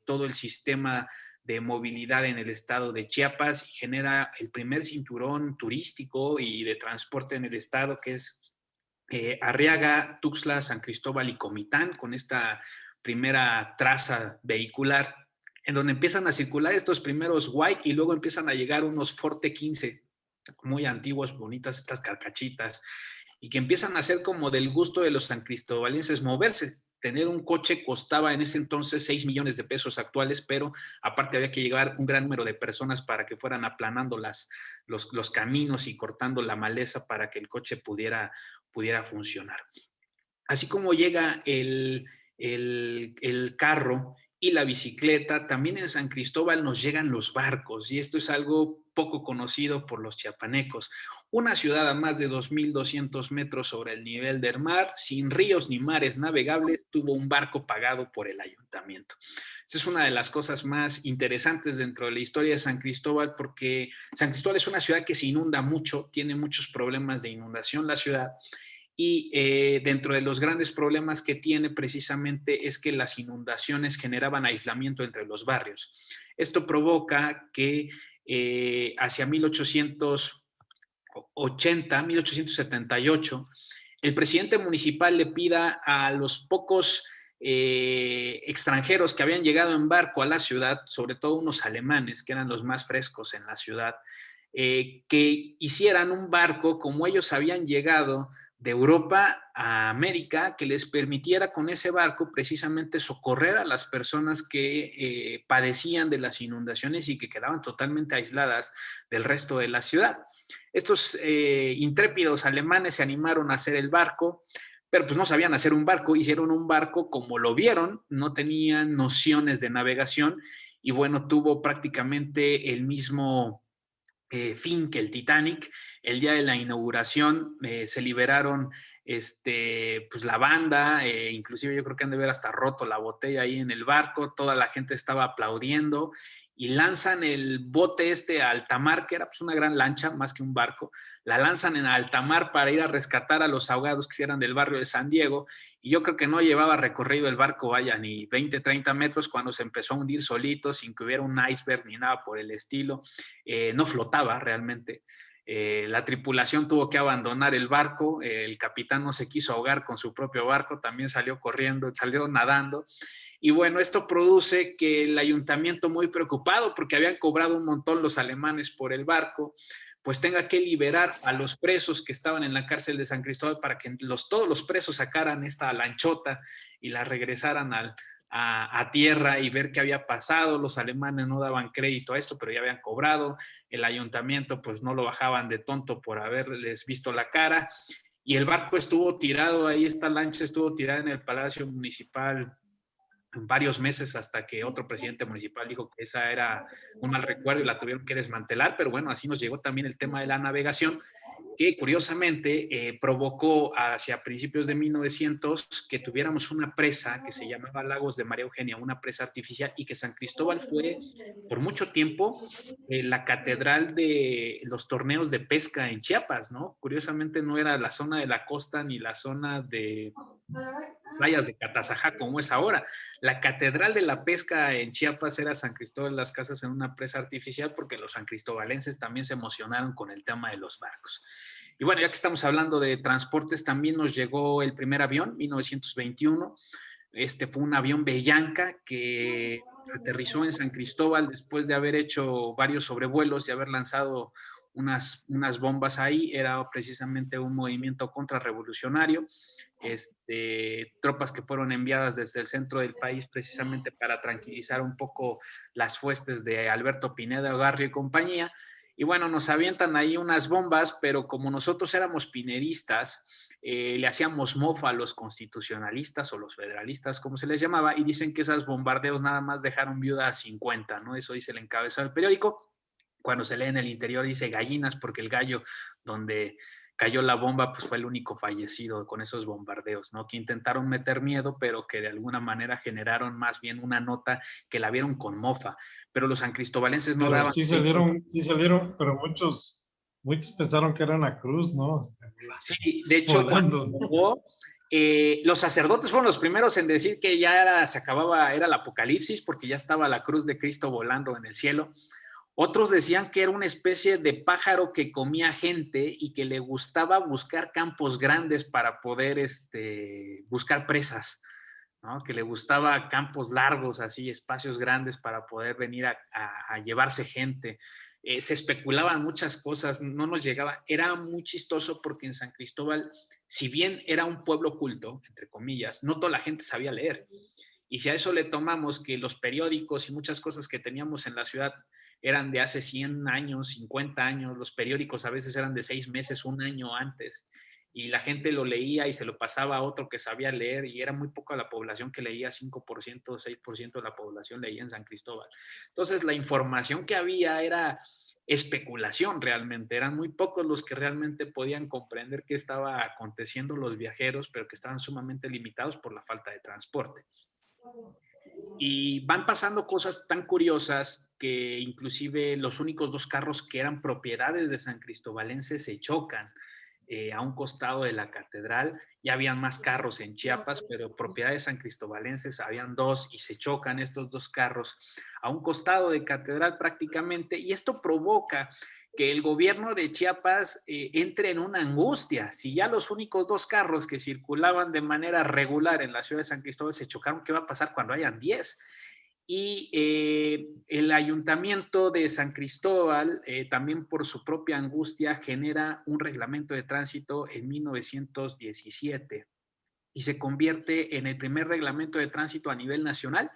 todo el sistema de movilidad en el estado de Chiapas, y genera el primer cinturón turístico y de transporte en el estado, que es Arriaga, Tuxtla, San Cristóbal y Comitán, con esta primera traza vehicular, en donde empiezan a circular estos primeros white, y luego empiezan a llegar unos Forte 15 muy antiguos, bonitas, estas carcachitas, y que empiezan a ser como del gusto de los sancristobalenses moverse. Tener un coche costaba en ese entonces 6 millones de pesos actuales, pero aparte había que llevar un gran número de personas para que fueran aplanando los caminos y cortando la maleza para que el coche pudiera funcionar. Así como llega el carro y la bicicleta, también en San Cristóbal nos llegan los barcos, y esto es algo poco conocido por los chiapanecos. Una ciudad a más de 2,200 metros sobre el nivel del mar, sin ríos ni mares navegables, tuvo un barco pagado por el ayuntamiento. Esta es una de las cosas más interesantes dentro de la historia de San Cristóbal, porque San Cristóbal es una ciudad que se inunda mucho, tiene muchos problemas de inundación la ciudad, y dentro de los grandes problemas que tiene precisamente es que las inundaciones generaban aislamiento entre los barrios. Esto provoca que hacia 1880, 1878, el presidente municipal le pida a los pocos extranjeros que habían llegado en barco a la ciudad, sobre todo unos alemanes, que eran los más frescos en la ciudad, que hicieran un barco como ellos habían llegado de Europa a América, que les permitiera con ese barco precisamente socorrer a las personas que padecían de las inundaciones y que quedaban totalmente aisladas del resto de la ciudad. Estos intrépidos alemanes se animaron a hacer el barco, pero pues no sabían hacer un barco, hicieron un barco como lo vieron, no tenían nociones de navegación y bueno, tuvo prácticamente el mismo fin que el Titanic. El día de la inauguración se liberaron pues la banda, inclusive yo creo que han de haber hasta roto la botella ahí en el barco, toda la gente estaba aplaudiendo y lanzan el bote a alta mar, que era pues una gran lancha más que un barco, la lanzan en alta mar para ir a rescatar a los ahogados que eran del barrio de San Diego y yo creo que no llevaba recorrido el barco, vaya, ni 20, 30 metros cuando se empezó a hundir solito sin que hubiera un iceberg ni nada por el estilo. No flotaba realmente. La tripulación tuvo que abandonar el barco, el capitán no se quiso ahogar con su propio barco, también salió corriendo, salió nadando. Y bueno, esto produce que el ayuntamiento, muy preocupado porque habían cobrado un montón los alemanes por el barco, pues tenga que liberar a los presos que estaban en la cárcel de San Cristóbal para que todos los presos sacaran esta lanchota y la regresaran a tierra y ver qué había pasado. Los alemanes no daban crédito a esto, pero ya habían cobrado. El ayuntamiento pues no lo bajaban de tonto por haberles visto la cara. Y el barco estuvo tirado ahí, esta lancha estuvo tirada en el Palacio Municipal varios meses hasta que otro presidente municipal dijo que esa era un mal recuerdo y la tuvieron que desmantelar, pero bueno, así nos llegó también el tema de la navegación, que curiosamente provocó hacia principios de 1900 que tuviéramos una presa que se llamaba Lagos de María Eugenia, una presa artificial, y que San Cristóbal fue por mucho tiempo la catedral de los torneos de pesca en Chiapas, ¿no? Curiosamente no era la zona de la costa ni la zona de playas de Catazajá como es ahora. La catedral de la pesca en Chiapas era San Cristóbal de las Casas en una presa artificial porque los sancristobalenses también se emocionaron con el tema de los barcos. Y bueno, ya que estamos hablando de transportes, también nos llegó el primer avión, 1921. Fue un avión Bellanca que aterrizó en San Cristóbal después de haber hecho varios sobrevuelos y haber lanzado unas bombas ahí. Era precisamente un movimiento contrarrevolucionario. Tropas que fueron enviadas desde el centro del país precisamente para tranquilizar un poco las huestes de Alberto Pineda Garrio y compañía. Y bueno, nos avientan ahí unas bombas, pero como nosotros éramos pineristas, le hacíamos mofa a los constitucionalistas o los federalistas, como se les llamaba, y dicen que esos bombardeos nada más dejaron viuda a 50, ¿no? Eso dice el encabezado del periódico. Cuando se lee en el interior dice gallinas, porque el gallo donde cayó la bomba, pues fue el único fallecido con esos bombardeos, ¿no? Que intentaron meter miedo, pero que de alguna manera generaron más bien una nota que la vieron con mofa. Pero los sancristobalenses no daban. Sí salieron, pero muchos pensaron que era una cruz, ¿no? Sí, de hecho, cuando llegó, los sacerdotes fueron los primeros en decir que ya se acababa, era el apocalipsis, porque ya estaba la cruz de Cristo volando en el cielo. Otros decían que era una especie de pájaro que comía gente y que le gustaba buscar campos grandes para poder buscar presas, ¿no? Que le gustaba campos largos, así, espacios grandes para poder venir a llevarse gente. Se especulaban muchas cosas, no nos llegaba. Era muy chistoso porque en San Cristóbal, si bien era un pueblo culto, entre comillas, no toda la gente sabía leer. Y si a eso le tomamos que los periódicos y muchas cosas que teníamos en la ciudad eran de hace 100 años, 50 años, los periódicos a veces eran de 6 meses, un año antes, y la gente lo leía y se lo pasaba a otro que sabía leer, y era muy poca la población que leía, 5%, 6% de la población leía en San Cristóbal. Entonces la información que había era especulación realmente, eran muy pocos los que realmente podían comprender qué estaba aconteciendo los viajeros, pero que estaban sumamente limitados por la falta de transporte. Y van pasando cosas tan curiosas que inclusive los únicos 2 carros que eran propiedades de San Cristóbalenses se chocan a un costado de la catedral. Ya habían más carros en Chiapas, pero propiedades san cristóbalenses habían 2 y se chocan estos 2 carros a un costado de catedral prácticamente. Y esto provoca que el gobierno de Chiapas entre en una angustia. Si ya los únicos 2 carros que circulaban de manera regular en la ciudad de San Cristóbal se chocaron, ¿qué va a pasar cuando hayan 10? Y el ayuntamiento de San Cristóbal, también por su propia angustia, genera un reglamento de tránsito en 1917 y se convierte en el primer reglamento de tránsito a nivel nacional,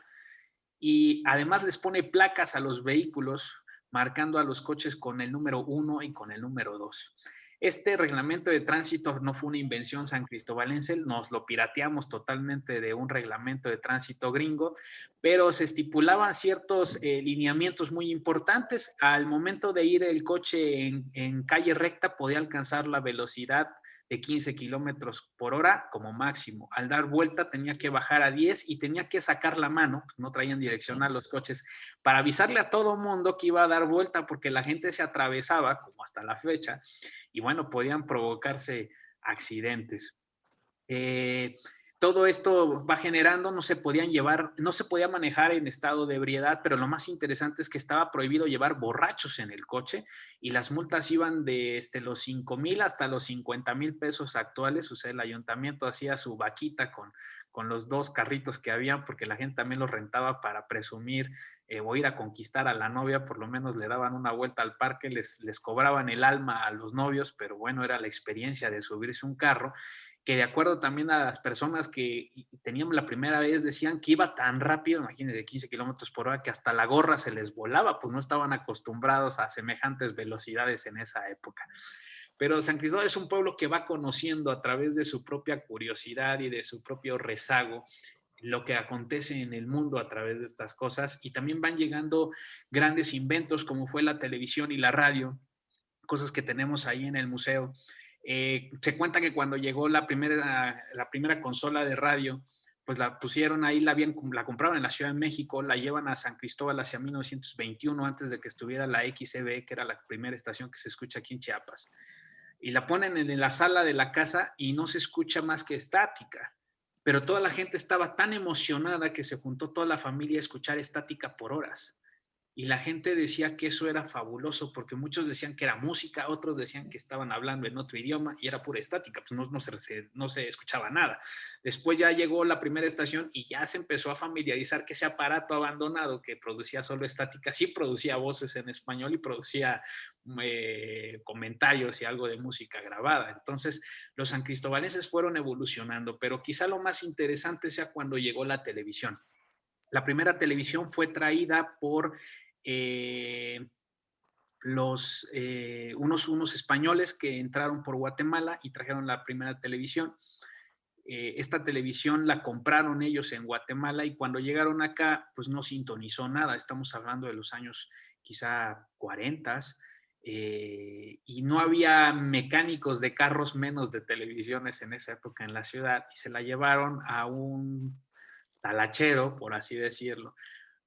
y además les pone placas a los vehículos, marcando a los coches con el número 1 y con el número 2. Este reglamento de tránsito no fue una invención sancristobalense, nos lo pirateamos totalmente de un reglamento de tránsito gringo, pero se estipulaban ciertos lineamientos muy importantes. Al momento de ir el coche en calle recta podía alcanzar la velocidad de 15 kilómetros por hora como máximo. Al dar vuelta tenía que bajar a 10 y tenía que sacar la mano, pues no traían direccional los coches, para avisarle a todo mundo que iba a dar vuelta, porque la gente se atravesaba, como hasta la fecha, y bueno, podían provocarse accidentes. Todo esto va generando, no se podía manejar en estado de ebriedad, pero lo más interesante es que estaba prohibido llevar borrachos en el coche, y las multas iban de los 5,000 hasta los 50,000 pesos actuales. O sea, el ayuntamiento hacía su vaquita con los 2 carritos que había, porque la gente también los rentaba para presumir o ir a conquistar a la novia. Por lo menos le daban una vuelta al parque, les cobraban el alma a los novios, pero bueno, era la experiencia de subirse un carro, que de acuerdo también a las personas que tenían la primera vez, decían que iba tan rápido, imagínense, 15 kilómetros por hora, que hasta la gorra se les volaba, pues no estaban acostumbrados a semejantes velocidades en esa época. Pero San Cristóbal es un pueblo que va conociendo a través de su propia curiosidad y de su propio rezago lo que acontece en el mundo a través de estas cosas, y también van llegando grandes inventos como fue la televisión y la radio, cosas que tenemos ahí en el museo. Se cuenta que cuando llegó la primera consola de radio, pues la pusieron ahí, la compraron en la Ciudad de México, la llevan a San Cristóbal hacia 1921, antes de que estuviera la XCB, que era la primera estación que se escucha aquí en Chiapas. Y la ponen en la sala de la casa y no se escucha más que estática. Pero toda la gente estaba tan emocionada que se juntó toda la familia a escuchar estática por horas. Y la gente decía que eso era fabuloso, porque muchos decían que era música, otros decían que estaban hablando en otro idioma y era pura estática, pues no se escuchaba nada. Después ya llegó la primera estación y ya se empezó a familiarizar que ese aparato abandonado que producía solo estática, sí producía voces en español y producía comentarios y algo de música grabada. Entonces los sancristobalenses fueron evolucionando, pero quizá lo más interesante sea cuando llegó la televisión. La primera televisión fue traída por unos españoles que entraron por Guatemala y trajeron la primera televisión. Esta televisión la compraron ellos en Guatemala, y cuando llegaron acá, pues no sintonizó nada. Estamos hablando de los años quizá 40, y no había mecánicos de carros, menos de televisiones en esa época en la ciudad, y se la llevaron a un talachero, por así decirlo,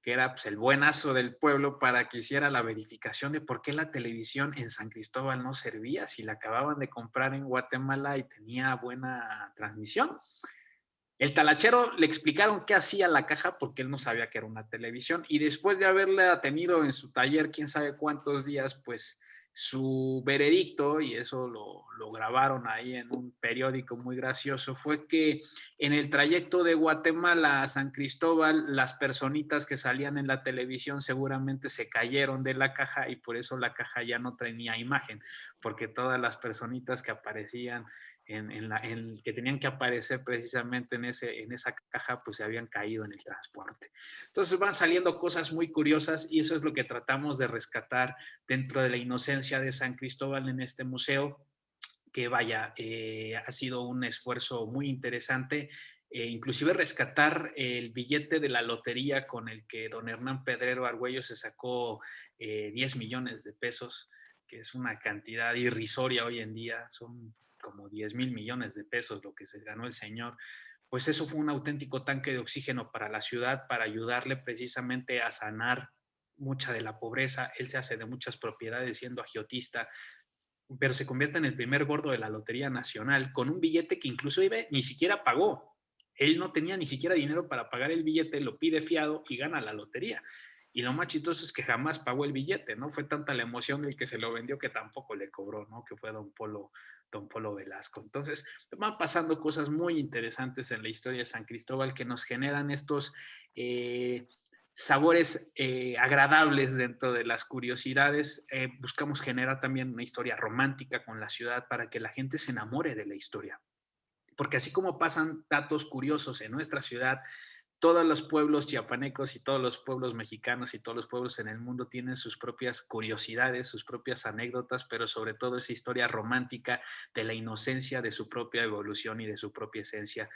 que era pues, el buenazo del pueblo, para que hiciera la verificación de por qué la televisión en San Cristóbal no servía, si la acababan de comprar en Guatemala y tenía buena transmisión. El talachero le explicaron qué hacía la caja, porque él no sabía que era una televisión, y después de haberla tenido en su taller quién sabe cuántos días, pues su veredicto, y eso lo grabaron ahí en un periódico muy gracioso, fue que en el trayecto de Guatemala a San Cristóbal, las personitas que salían en la televisión seguramente se cayeron de la caja, y por eso la caja ya no tenía imagen, porque todas las personitas que aparecían que tenían que aparecer precisamente en esa caja, pues se habían caído en el transporte. Entonces van saliendo cosas muy curiosas, y eso es lo que tratamos de rescatar dentro de la inocencia de San Cristóbal en este museo, que vaya, ha sido un esfuerzo muy interesante. Inclusive rescatar el billete de la lotería con el que don Hernán Pedrero Argüello se sacó 10 millones de pesos, que es una cantidad irrisoria hoy en día, son como 10,000 millones de pesos lo que se ganó el señor. Pues eso fue un auténtico tanque de oxígeno para la ciudad, para ayudarle precisamente a sanar mucha de la pobreza. Él se hace de muchas propiedades siendo agiotista, pero se convierte en el primer gordo de la Lotería Nacional, con un billete que incluso ni siquiera pagó. Él no tenía ni siquiera dinero para pagar el billete, lo pide fiado y gana la lotería. Y lo más chistoso es que jamás pagó el billete, ¿no? Fue tanta la emoción del que se lo vendió que tampoco le cobró, ¿no? Que fue don Polo Velasco. Entonces, van pasando cosas muy interesantes en la historia de San Cristóbal que nos generan estos sabores agradables dentro de las curiosidades. Buscamos generar también una historia romántica con la ciudad para que la gente se enamore de la historia. Porque así como pasan datos curiosos en nuestra ciudad, todos los pueblos chiapanecos y todos los pueblos mexicanos y todos los pueblos en el mundo tienen sus propias curiosidades, sus propias anécdotas, pero sobre todo esa historia romántica de la inocencia, de su propia evolución y de su propia esencia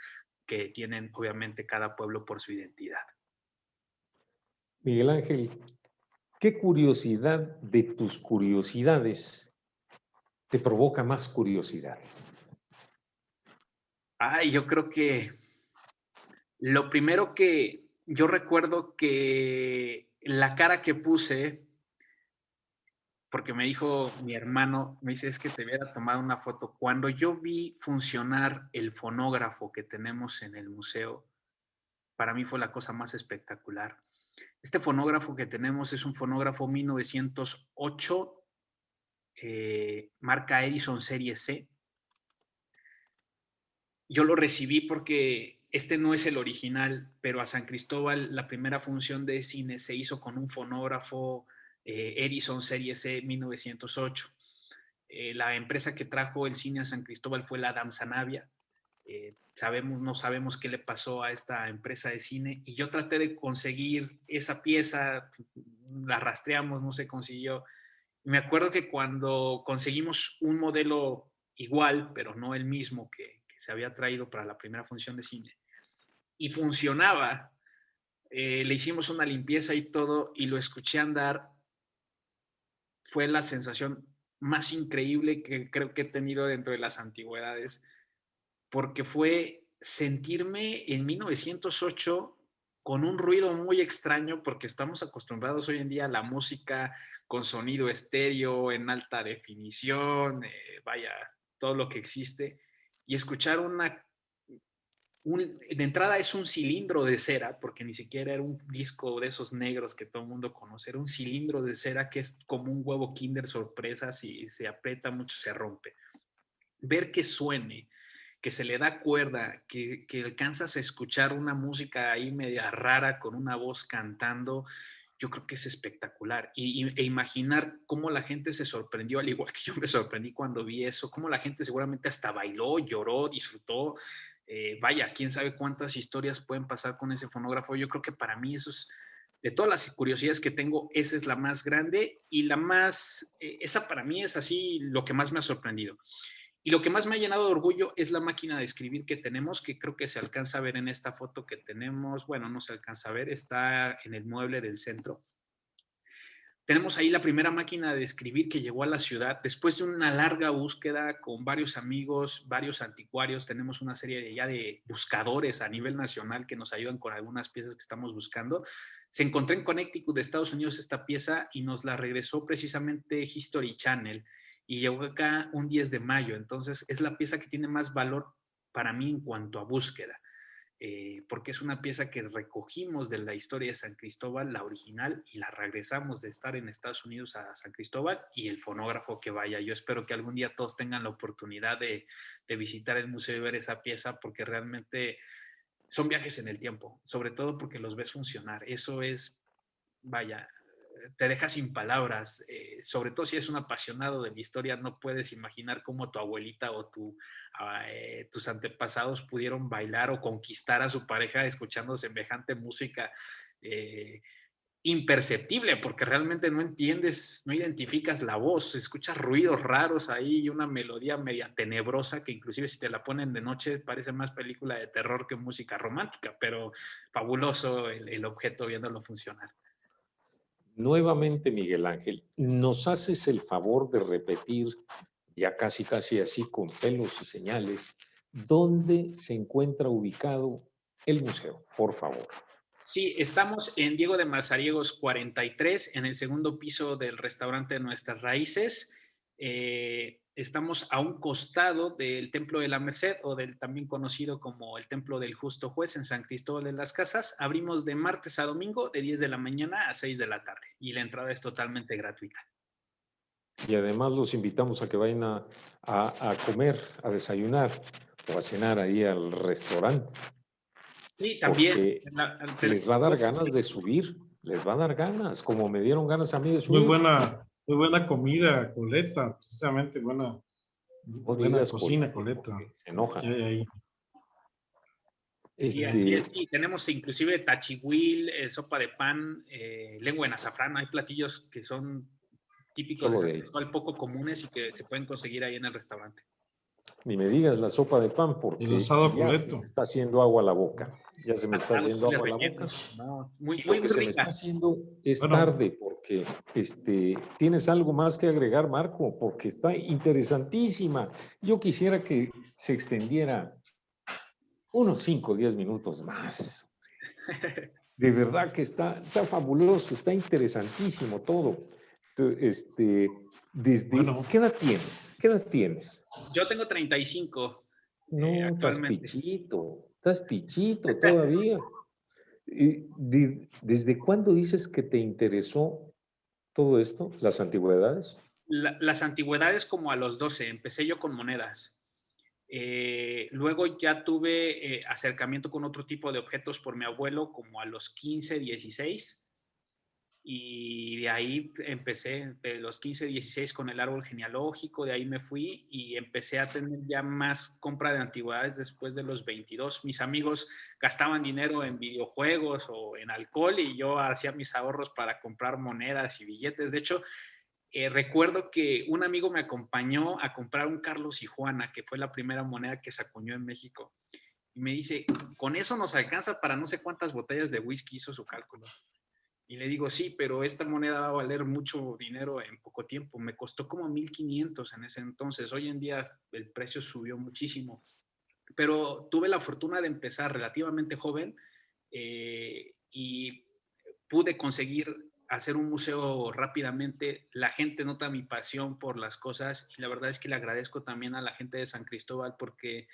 que tienen obviamente cada pueblo por su identidad. Miguel Ángel, ¿qué curiosidad de tus curiosidades te provoca más curiosidad? Ay, yo creo que lo primero que yo recuerdo que la cara que puse, porque me dijo mi hermano, me dice, es que te hubiera tomado una foto. Cuando yo vi funcionar el fonógrafo que tenemos en el museo, para mí fue la cosa más espectacular. Este fonógrafo que tenemos es un fonógrafo 1908, marca Edison Serie C. Yo lo recibí porque este no es el original, pero a San Cristóbal la primera función de cine se hizo con un fonógrafo Edison Serie C 1908. La empresa que trajo el cine a San Cristóbal fue la Damsanavia. No sabemos qué le pasó a esta empresa de cine y yo traté de conseguir esa pieza, la rastreamos, no se consiguió. Me acuerdo que cuando conseguimos un modelo igual, pero no el mismo que se había traído para la primera función de cine, y funcionaba, le hicimos una limpieza y todo, y lo escuché andar. Fue la sensación más increíble que creo que he tenido dentro de las antigüedades, porque fue sentirme en 1908 con un ruido muy extraño, porque estamos acostumbrados hoy en día a la música con sonido estéreo, en alta definición, vaya, todo lo que existe, y escuchar de entrada es un cilindro de cera, porque ni siquiera era un disco de esos negros que todo el mundo conoce, era un cilindro de cera que es como un huevo Kinder sorpresa, si se aprieta mucho se rompe. Ver que suene, que se le da cuerda, que alcanzas a escuchar una música ahí media rara con una voz cantando, yo creo que es espectacular. E imaginar cómo la gente se sorprendió, al igual que yo me sorprendí cuando vi eso, cómo la gente seguramente hasta bailó, lloró, disfrutó. Vaya, quién sabe cuántas historias pueden pasar con ese fonógrafo. Yo creo que para mí eso es, de todas las curiosidades que tengo, esa es la más grande y la más, esa para mí es así lo que más me ha sorprendido. Y lo que más me ha llenado de orgullo es la máquina de escribir que tenemos, que creo que se alcanza a ver en esta foto que tenemos. Bueno, no se alcanza a ver, está en el mueble del centro. Tenemos ahí la primera máquina de escribir que llegó a la ciudad. Después de una larga búsqueda con varios amigos, varios anticuarios, tenemos una serie de buscadores a nivel nacional que nos ayudan con algunas piezas que estamos buscando. Se encontró en Connecticut de Estados Unidos esta pieza y nos la regresó precisamente History Channel y llegó acá un 10 de mayo. Entonces es la pieza que tiene más valor para mí en cuanto a búsqueda. Porque es una pieza que recogimos de la historia de San Cristóbal, la original, y la regresamos de estar en Estados Unidos a San Cristóbal y el fonógrafo que vaya. Yo espero que algún día todos tengan la oportunidad de visitar el museo y ver esa pieza porque realmente son viajes en el tiempo, sobre todo porque los ves funcionar. Eso es, vaya, te deja sin palabras, sobre todo si eres un apasionado de la historia, no puedes imaginar cómo tu abuelita o tus antepasados pudieron bailar o conquistar a su pareja escuchando semejante música imperceptible, porque realmente no entiendes, no identificas la voz, escuchas ruidos raros ahí y una melodía media tenebrosa que inclusive si te la ponen de noche parece más película de terror que música romántica, pero fabuloso el objeto viéndolo funcionar. Nuevamente, Miguel Ángel, nos haces el favor de repetir, ya casi así con pelos y señales, dónde se encuentra ubicado el museo, por favor. Sí, estamos en Diego de Mazariegos 43, en el segundo piso del restaurante de Nuestras Raíces. Estamos a un costado del Templo de la Merced, o del también conocido como el Templo del Justo Juez en San Cristóbal de las Casas. Abrimos de martes a domingo de 10 de la mañana a 6 de la tarde y la entrada es totalmente gratuita. Y además los invitamos a que vayan a comer, a desayunar o a cenar ahí al restaurante. Sí, también. Porque les va a dar ganas de subir, les va a dar ganas, como me dieron ganas a mí de subir. Muy buena comida, Coleta, precisamente buena cocina, Coleta. Se enoja. Ahí. Sí, sí, tenemos inclusive tachihuil, sopa de pan, lengua en azafrán. Hay platillos que son típicos de San Cristóbal, poco comunes y que se pueden conseguir ahí en el restaurante. Ni me digas la sopa de pan porque el asado ya se me está haciendo agua a la boca. Ya se me está haciendo agua a la boca. No, muy lo que se me está haciendo es tarde porque tienes algo más que agregar, Marco, porque está interesantísima. Yo quisiera que se extendiera unos 5 o 10 minutos más. De verdad que está fabuloso, está interesantísimo todo. ¿Qué edad tienes? ¿Qué edad tienes? Yo tengo 35. No, estás pichito todavía. ¿Desde cuándo dices que te interesó todo esto, las antigüedades? Las antigüedades como a los 12, empecé yo con monedas. Luego ya tuve acercamiento con otro tipo de objetos por mi abuelo como a los 15, 16. Y de ahí empecé, de los 15, 16 con el árbol genealógico, de ahí me fui y empecé a tener ya más compra de antigüedades después de los 22. Mis amigos gastaban dinero en videojuegos o en alcohol y yo hacía mis ahorros para comprar monedas y billetes. De hecho, recuerdo que un amigo me acompañó a comprar un Carlos y Juana, que fue la primera moneda que se acuñó en México. Y me dice, con eso nos alcanza para no sé cuántas botellas de whisky, hizo su cálculo. Y le digo, sí, pero esta moneda va a valer mucho dinero en poco tiempo. Me costó como 1,500 en ese entonces. Hoy en día el precio subió muchísimo. Pero tuve la fortuna de empezar relativamente joven y pude conseguir hacer un museo rápidamente. La gente nota mi pasión por las cosas y la verdad es que le agradezco también a la gente de San Cristóbal porque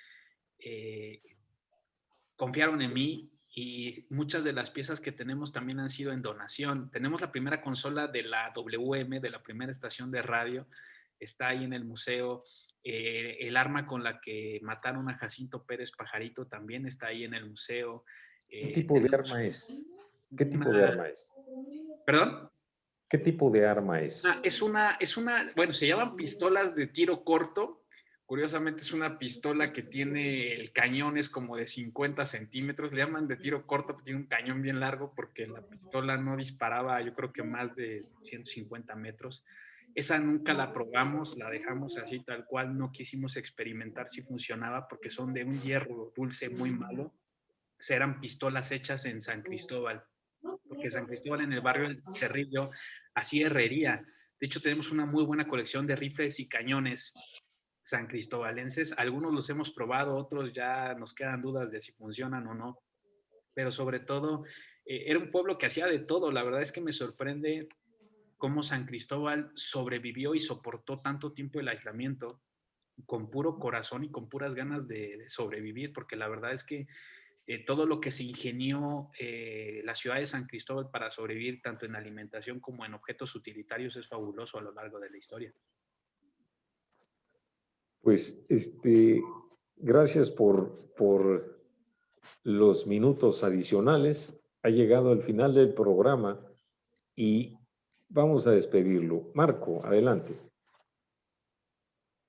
confiaron en mí. Y muchas de las piezas que tenemos también han sido en donación. Tenemos la primera consola de la WM, de la primera estación de radio, está ahí en el museo. El arma con la que mataron a Jacinto Pérez Pajarito también está ahí en el museo. ¿Qué tipo de arma es? ¿Qué tipo de arma es? ¿Perdón? ¿Qué tipo de arma es? Bueno, se llaman pistolas de tiro corto. Curiosamente es una pistola que tiene, el cañón es como de 50 centímetros, le llaman de tiro corto, porque tiene un cañón bien largo porque la pistola no disparaba, yo creo que más de 150 metros. Esa nunca la probamos, la dejamos así tal cual, no quisimos experimentar si funcionaba porque son de un hierro dulce muy malo. Eran pistolas hechas en San Cristóbal, porque San Cristóbal en el barrio del Cerrillo hacía herrería. De hecho, tenemos una muy buena colección de rifles y cañones san cristobalenses. Algunos los hemos probado, otros ya nos quedan dudas de si funcionan o no. Pero sobre todo, era un pueblo que hacía de todo. La verdad es que me sorprende cómo San Cristóbal sobrevivió y soportó tanto tiempo el aislamiento con puro corazón y con puras ganas de sobrevivir, porque la verdad es que todo lo que se ingenió la ciudad de San Cristóbal para sobrevivir tanto en alimentación como en objetos utilitarios es fabuloso a lo largo de la historia. Pues, gracias por los minutos adicionales. Ha llegado el final del programa y vamos a despedirlo. Marco, adelante.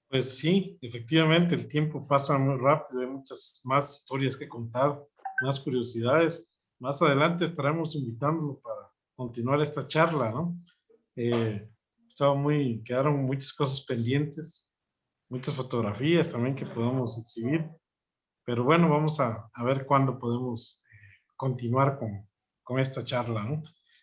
Pues sí, efectivamente, el tiempo pasa muy rápido, hay muchas más historias que contar, más curiosidades. Más adelante estaremos invitándolo para continuar esta charla, ¿no? Quedaron muchas cosas pendientes, muchas fotografías también que podemos exhibir, pero bueno, vamos a ver cuándo podemos continuar con esta charla, ¿no?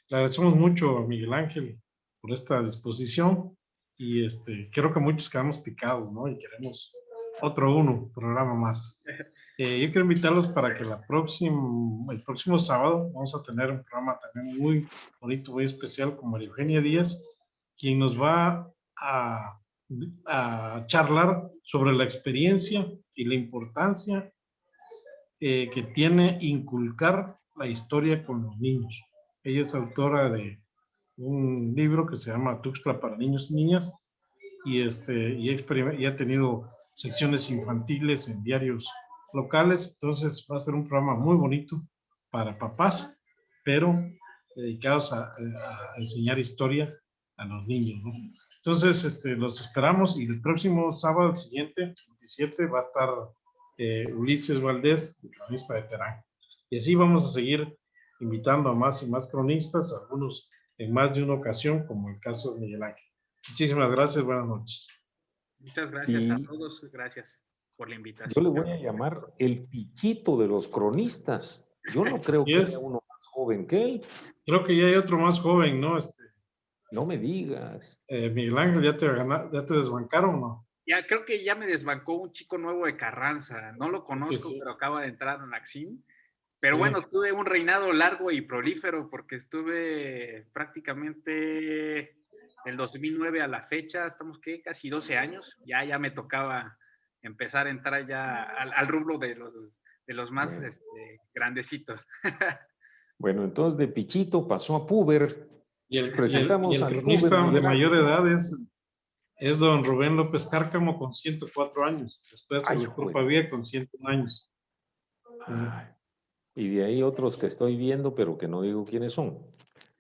Le agradecemos mucho a Miguel Ángel por esta disposición y creo que muchos quedamos picados, ¿no? Y queremos otro programa más. Yo quiero invitarlos para que el próximo sábado vamos a tener un programa también muy bonito, muy especial con María Eugenia Díaz, quien nos va a a charlar sobre la experiencia y la importancia que tiene inculcar la historia con los niños. Ella es autora de un libro que se llama Tuxtla para niños y niñas y ha tenido secciones infantiles en diarios locales. Entonces va a ser un programa muy bonito para papás, pero dedicados a enseñar historia a los niños, ¿no? Entonces, los esperamos y el próximo sábado, el siguiente, 27, va a estar Ulises Valdés, cronista de Terán. Y así vamos a seguir invitando a más y más cronistas, algunos en más de una ocasión, como el caso de Miguel Ángel. Muchísimas gracias, buenas noches. Muchas gracias a todos, gracias por la Yo invitación. le voy a llamar el Pichito de los cronistas. Yo no creo que haya uno más joven que él. Creo que ya hay otro más joven, ¿no? No me digas. Miguel Ángel, ¿ya te desbancaron o no? Ya, creo que ya me desbancó un chico nuevo de Carranza. No lo conozco, Sí. pero acaba de entrar en Axim. Pero Sí. bueno, tuve un reinado largo y prolífero porque estuve prácticamente del 2009 a la fecha, estamos ¿qué? Casi 12 años. Ya me tocaba empezar a entrar ya al rubro de los más Bueno. grandecitos. Bueno, entonces de Pichito pasó a Puber. Y el Presentamos al cronista Puber de Miguel mayor Ángel. edad es don Rubén López Cárcamo con 104 años. Después el doctor Pavía con 101 años. Ay, y de ahí otros que estoy viendo, pero que no digo quiénes son,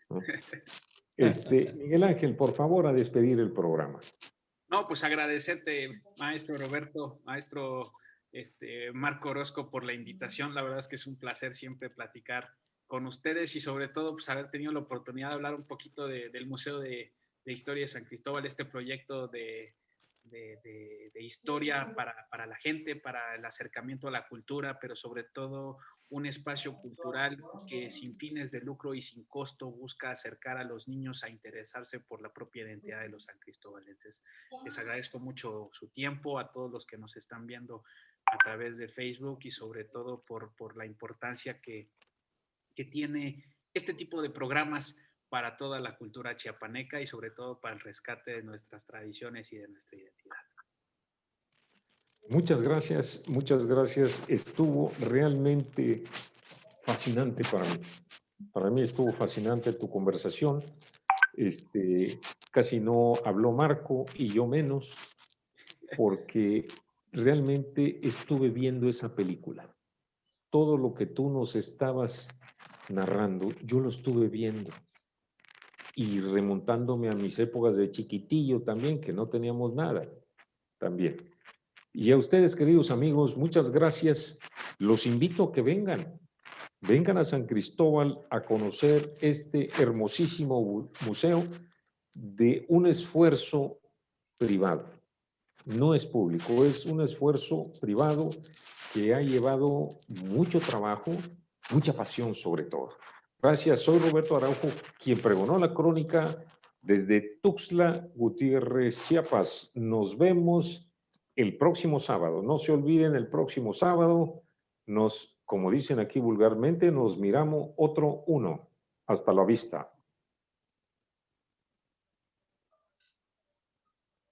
¿no? Miguel Ángel, por favor, a despedir el programa. No, pues agradecerte, maestro Roberto, maestro Marco Orozco, por la invitación. La verdad es que es un placer siempre platicar con ustedes y sobre todo pues haber tenido la oportunidad de hablar un poquito del Museo de Historia de San Cristóbal, este proyecto de historia para la gente, para el acercamiento a la cultura, pero sobre todo un espacio cultural que sin fines de lucro y sin costo busca acercar a los niños a interesarse por la propia identidad de los sancristobalenses. Les agradezco mucho su tiempo, a todos los que nos están viendo a través de Facebook y sobre todo por la importancia que tiene este tipo de programas para toda la cultura chiapaneca y sobre todo para el rescate de nuestras tradiciones y de nuestra identidad. Muchas gracias, muchas gracias. Estuvo realmente fascinante para mí. Para mí estuvo fascinante tu conversación. Casi no habló Marco y yo menos, porque realmente estuve viendo esa película. Todo lo que tú nos estabas narrando, yo lo estuve viendo. Y remontándome a mis épocas de chiquitillo también, que no teníamos nada, también. Y a ustedes, queridos amigos, muchas gracias. Los invito a que vengan. Vengan a San Cristóbal a conocer este hermosísimo museo de un esfuerzo privado. No es público, es un esfuerzo privado que ha llevado mucho trabajo, mucha pasión sobre todo. Gracias, soy Roberto Araujo, quien pregonó la crónica desde Tuxtla Gutiérrez, Chiapas. Nos vemos el próximo sábado. No se olviden, el próximo sábado como dicen aquí vulgarmente, nos miramos otro uno. Hasta la vista.